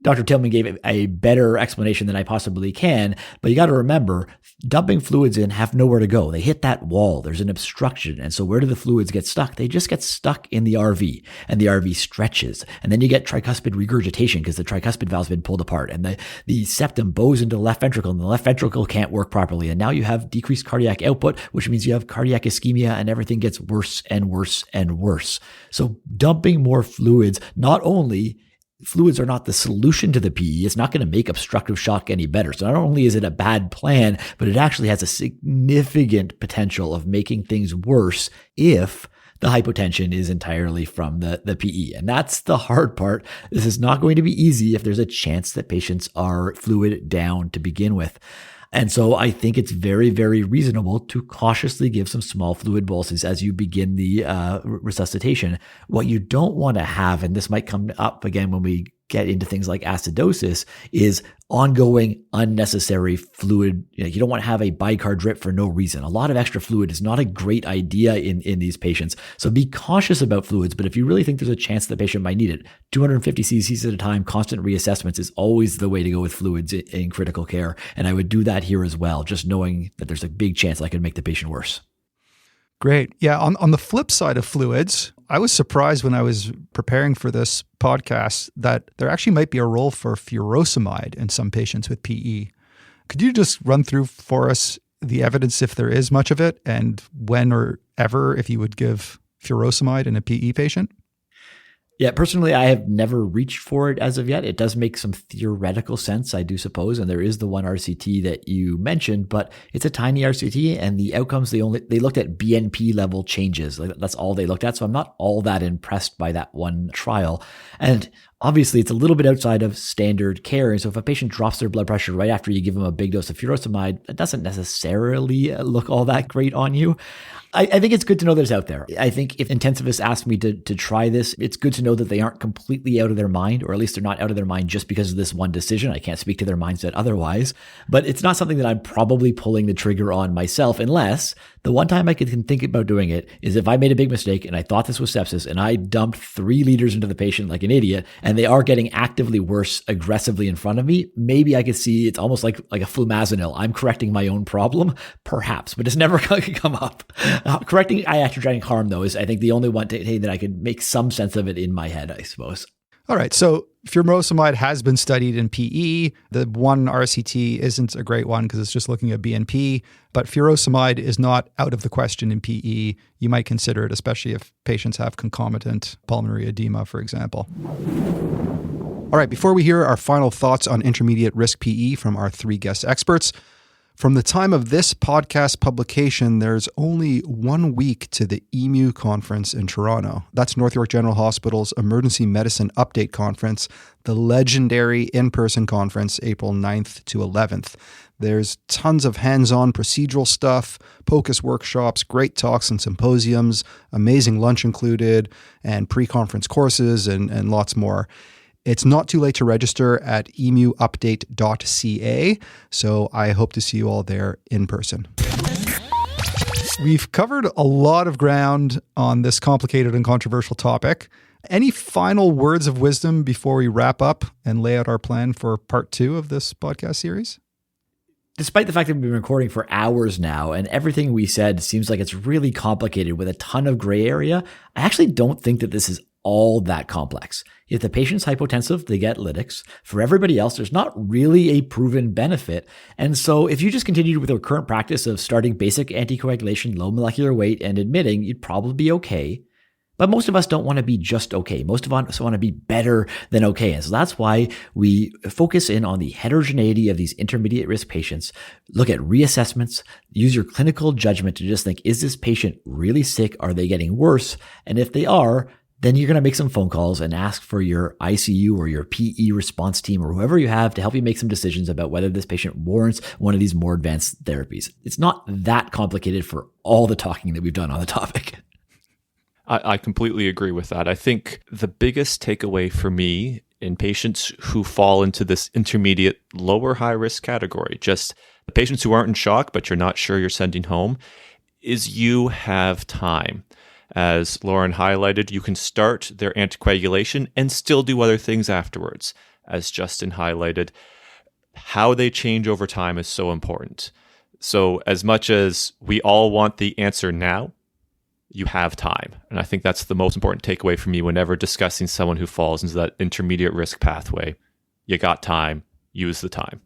Dr. Tillman gave a better explanation than I possibly can, but you got to remember, dumping fluids in have nowhere to go. They hit that wall. There's an obstruction. And so where do the fluids get stuck? They just get stuck in the RV, and the RV stretches. And then you get tricuspid regurgitation because the tricuspid valve's been pulled apart, and the septum bows into the left ventricle, and the left ventricle can't work properly. And now you have decreased cardiac output, which means you have cardiac ischemia, and everything gets worse and worse and worse. So dumping more fluids not only fluids are not the solution to the PE. It's not going to make obstructive shock any better. So not only is it a bad plan, but it actually has a significant potential of making things worse if the hypotension is entirely from the PE. And that's the hard part. This is not going to be easy if there's a chance that patients are fluid down to begin with. And so I think it's very, very reasonable to cautiously give some small fluid boluses as you begin the resuscitation. What you don't want to have, and this might come up again when we get into things like acidosis, is ongoing unnecessary fluid. You don't want to have a bicarb drip for no reason. A lot of extra fluid is not a great idea in these patients. So be cautious about fluids, but if you really think there's a chance the patient might need it, 250 cc's at a time, constant reassessments is always the way to go with fluids in critical care. And I would do that here as well, just knowing that there's a big chance I could make the patient worse. Great. Yeah. On the flip side of fluids, I was surprised when I was preparing for this podcast that there actually might be a role for furosemide in some patients with PE. Could you just run through for us the evidence, if there is much of it, and when or ever if you would give furosemide in a PE patient? Yeah, personally, I have never reached for it as of yet. It does make some theoretical sense, I do suppose. And there is the one RCT that you mentioned, but it's a tiny RCT, and the outcomes, they looked at BNP level changes. Like, that's all they looked at. So I'm not all that impressed by that one trial. And obviously, it's a little bit outside of standard care. And so if a patient drops their blood pressure right after you give them a big dose of furosemide, it doesn't necessarily look all that great on you. I think it's good to know that it's out there. I think if intensivists ask me to try this, it's good to know that they aren't completely out of their mind, or at least they're not out of their mind just because of this one decision. I can't speak to their mindset otherwise, but it's not something that I'm probably pulling the trigger on myself, unless the one time I can think about doing it is if I made a big mistake and I thought this was sepsis and I dumped 3 liters into the patient like an idiot and they are getting actively worse aggressively in front of me. Maybe I could see it's almost like a flumazenil. I'm correcting my own problem, perhaps, but it's never going to come up. Correcting iatrogenic harm, though, is I think the only one that I could make some sense of it in my head, I suppose. All right. So furosemide has been studied in PE. The one RCT isn't a great one because it's just looking at BNP, but furosemide is not out of the question in PE. You might consider it, especially if patients have concomitant pulmonary edema, for example. All right. Before we hear our final thoughts on intermediate risk PE from our 3 guest experts, from the time of this podcast publication, there's only 1 week to the EMU conference in Toronto. That's North York General Hospital's Emergency Medicine Update Conference, the legendary in-person conference, April 9th to 11th. There's tons of hands-on procedural stuff, Pocus workshops, great talks and symposiums, amazing lunch included, and pre-conference courses, and lots more. It's not too late to register at emuupdate.ca, so I hope to see you all there in person. We've covered a lot of ground on this complicated and controversial topic. Any final words of wisdom before we wrap up and lay out our plan for part 2 of this podcast series? Despite the fact that we've been recording for hours now and everything we said seems like it's really complicated with a ton of gray area, I actually don't think that this is all that complex. If the patient's hypotensive, they get lytics. For everybody else, there's not really a proven benefit. And so if you just continued with your current practice of starting basic anticoagulation, low molecular weight, and admitting, you'd probably be okay. But most of us don't want to be just okay. Most of us want to be better than okay. And so that's why we focus in on the heterogeneity of these intermediate risk patients, look at reassessments, use your clinical judgment to just think, is this patient really sick? Are they getting worse? And if they are, then you're going to make some phone calls and ask for your ICU or your PE response team or whoever you have to help you make some decisions about whether this patient warrants one of these more advanced therapies. It's not that complicated for all the talking that we've done on the topic. I completely agree with that. I think the biggest takeaway for me in patients who fall into this intermediate lower high risk category, just the patients who aren't in shock, but you're not sure you're sending home, is you have time. As Lauren highlighted, you can start their anticoagulation and still do other things afterwards. As Justin highlighted, how they change over time is so important. So as much as we all want the answer now, you have time. And I think that's the most important takeaway for me whenever discussing someone who falls into that intermediate risk pathway. You got time, use the time.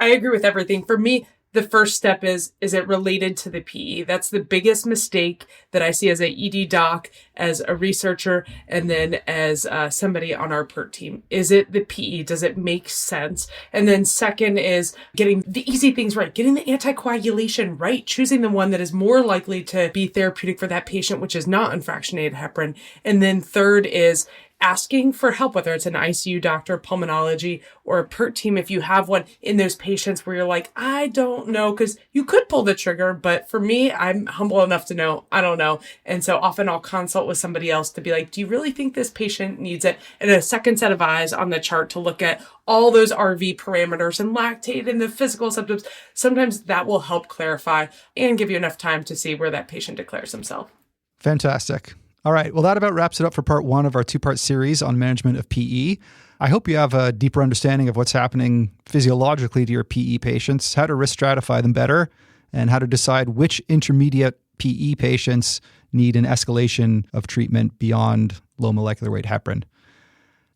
I agree with everything. For me, the first step is it related to the PE? That's the biggest mistake that I see as a ED doc, as a researcher, and then as somebody on our PERT team. Is it the PE? Does it make sense? And then second is getting the easy things right, getting the anticoagulation right, choosing the one that is more likely to be therapeutic for that patient, which is not unfractionated heparin. And then third is asking for help, whether it's an ICU doctor, pulmonology, or a PERT team, if you have one, in those patients where you're like, I don't know, because you could pull the trigger, but for me, I'm humble enough to know, I don't know. And so often I'll consult with somebody else to be like, do you really think this patient needs it? And a second set of eyes on the chart to look at all those RV parameters and lactate and the physical symptoms. Sometimes that will help clarify and give you enough time to see where that patient declares himself. Fantastic. All right. Well, that about wraps it up for part one of our two-part series on management of PE. I hope you have a deeper understanding of what's happening physiologically to your PE patients, how to risk stratify them better, and how to decide which intermediate PE patients need an escalation of treatment beyond low molecular weight heparin.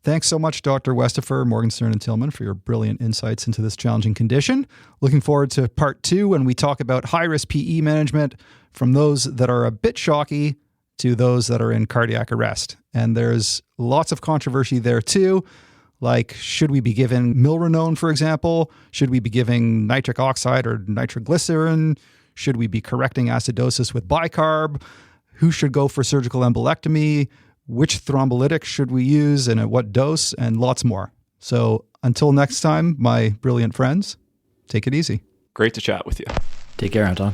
Thanks so much, Dr. Westafer, Morgenstern, and Tillman, for your brilliant insights into this challenging condition. Looking forward to part two when we talk about high-risk PE management, from those that are a bit shocky to those that are in cardiac arrest. And there's lots of controversy there too. Like, should we be giving milrinone, for example? Should we be giving nitric oxide or nitroglycerin? Should we be correcting acidosis with bicarb? Who should go for surgical embolectomy? Which thrombolytic should we use and at what dose? And lots more. So until next time, my brilliant friends, take it easy. Great to chat with you. Take care, Anton.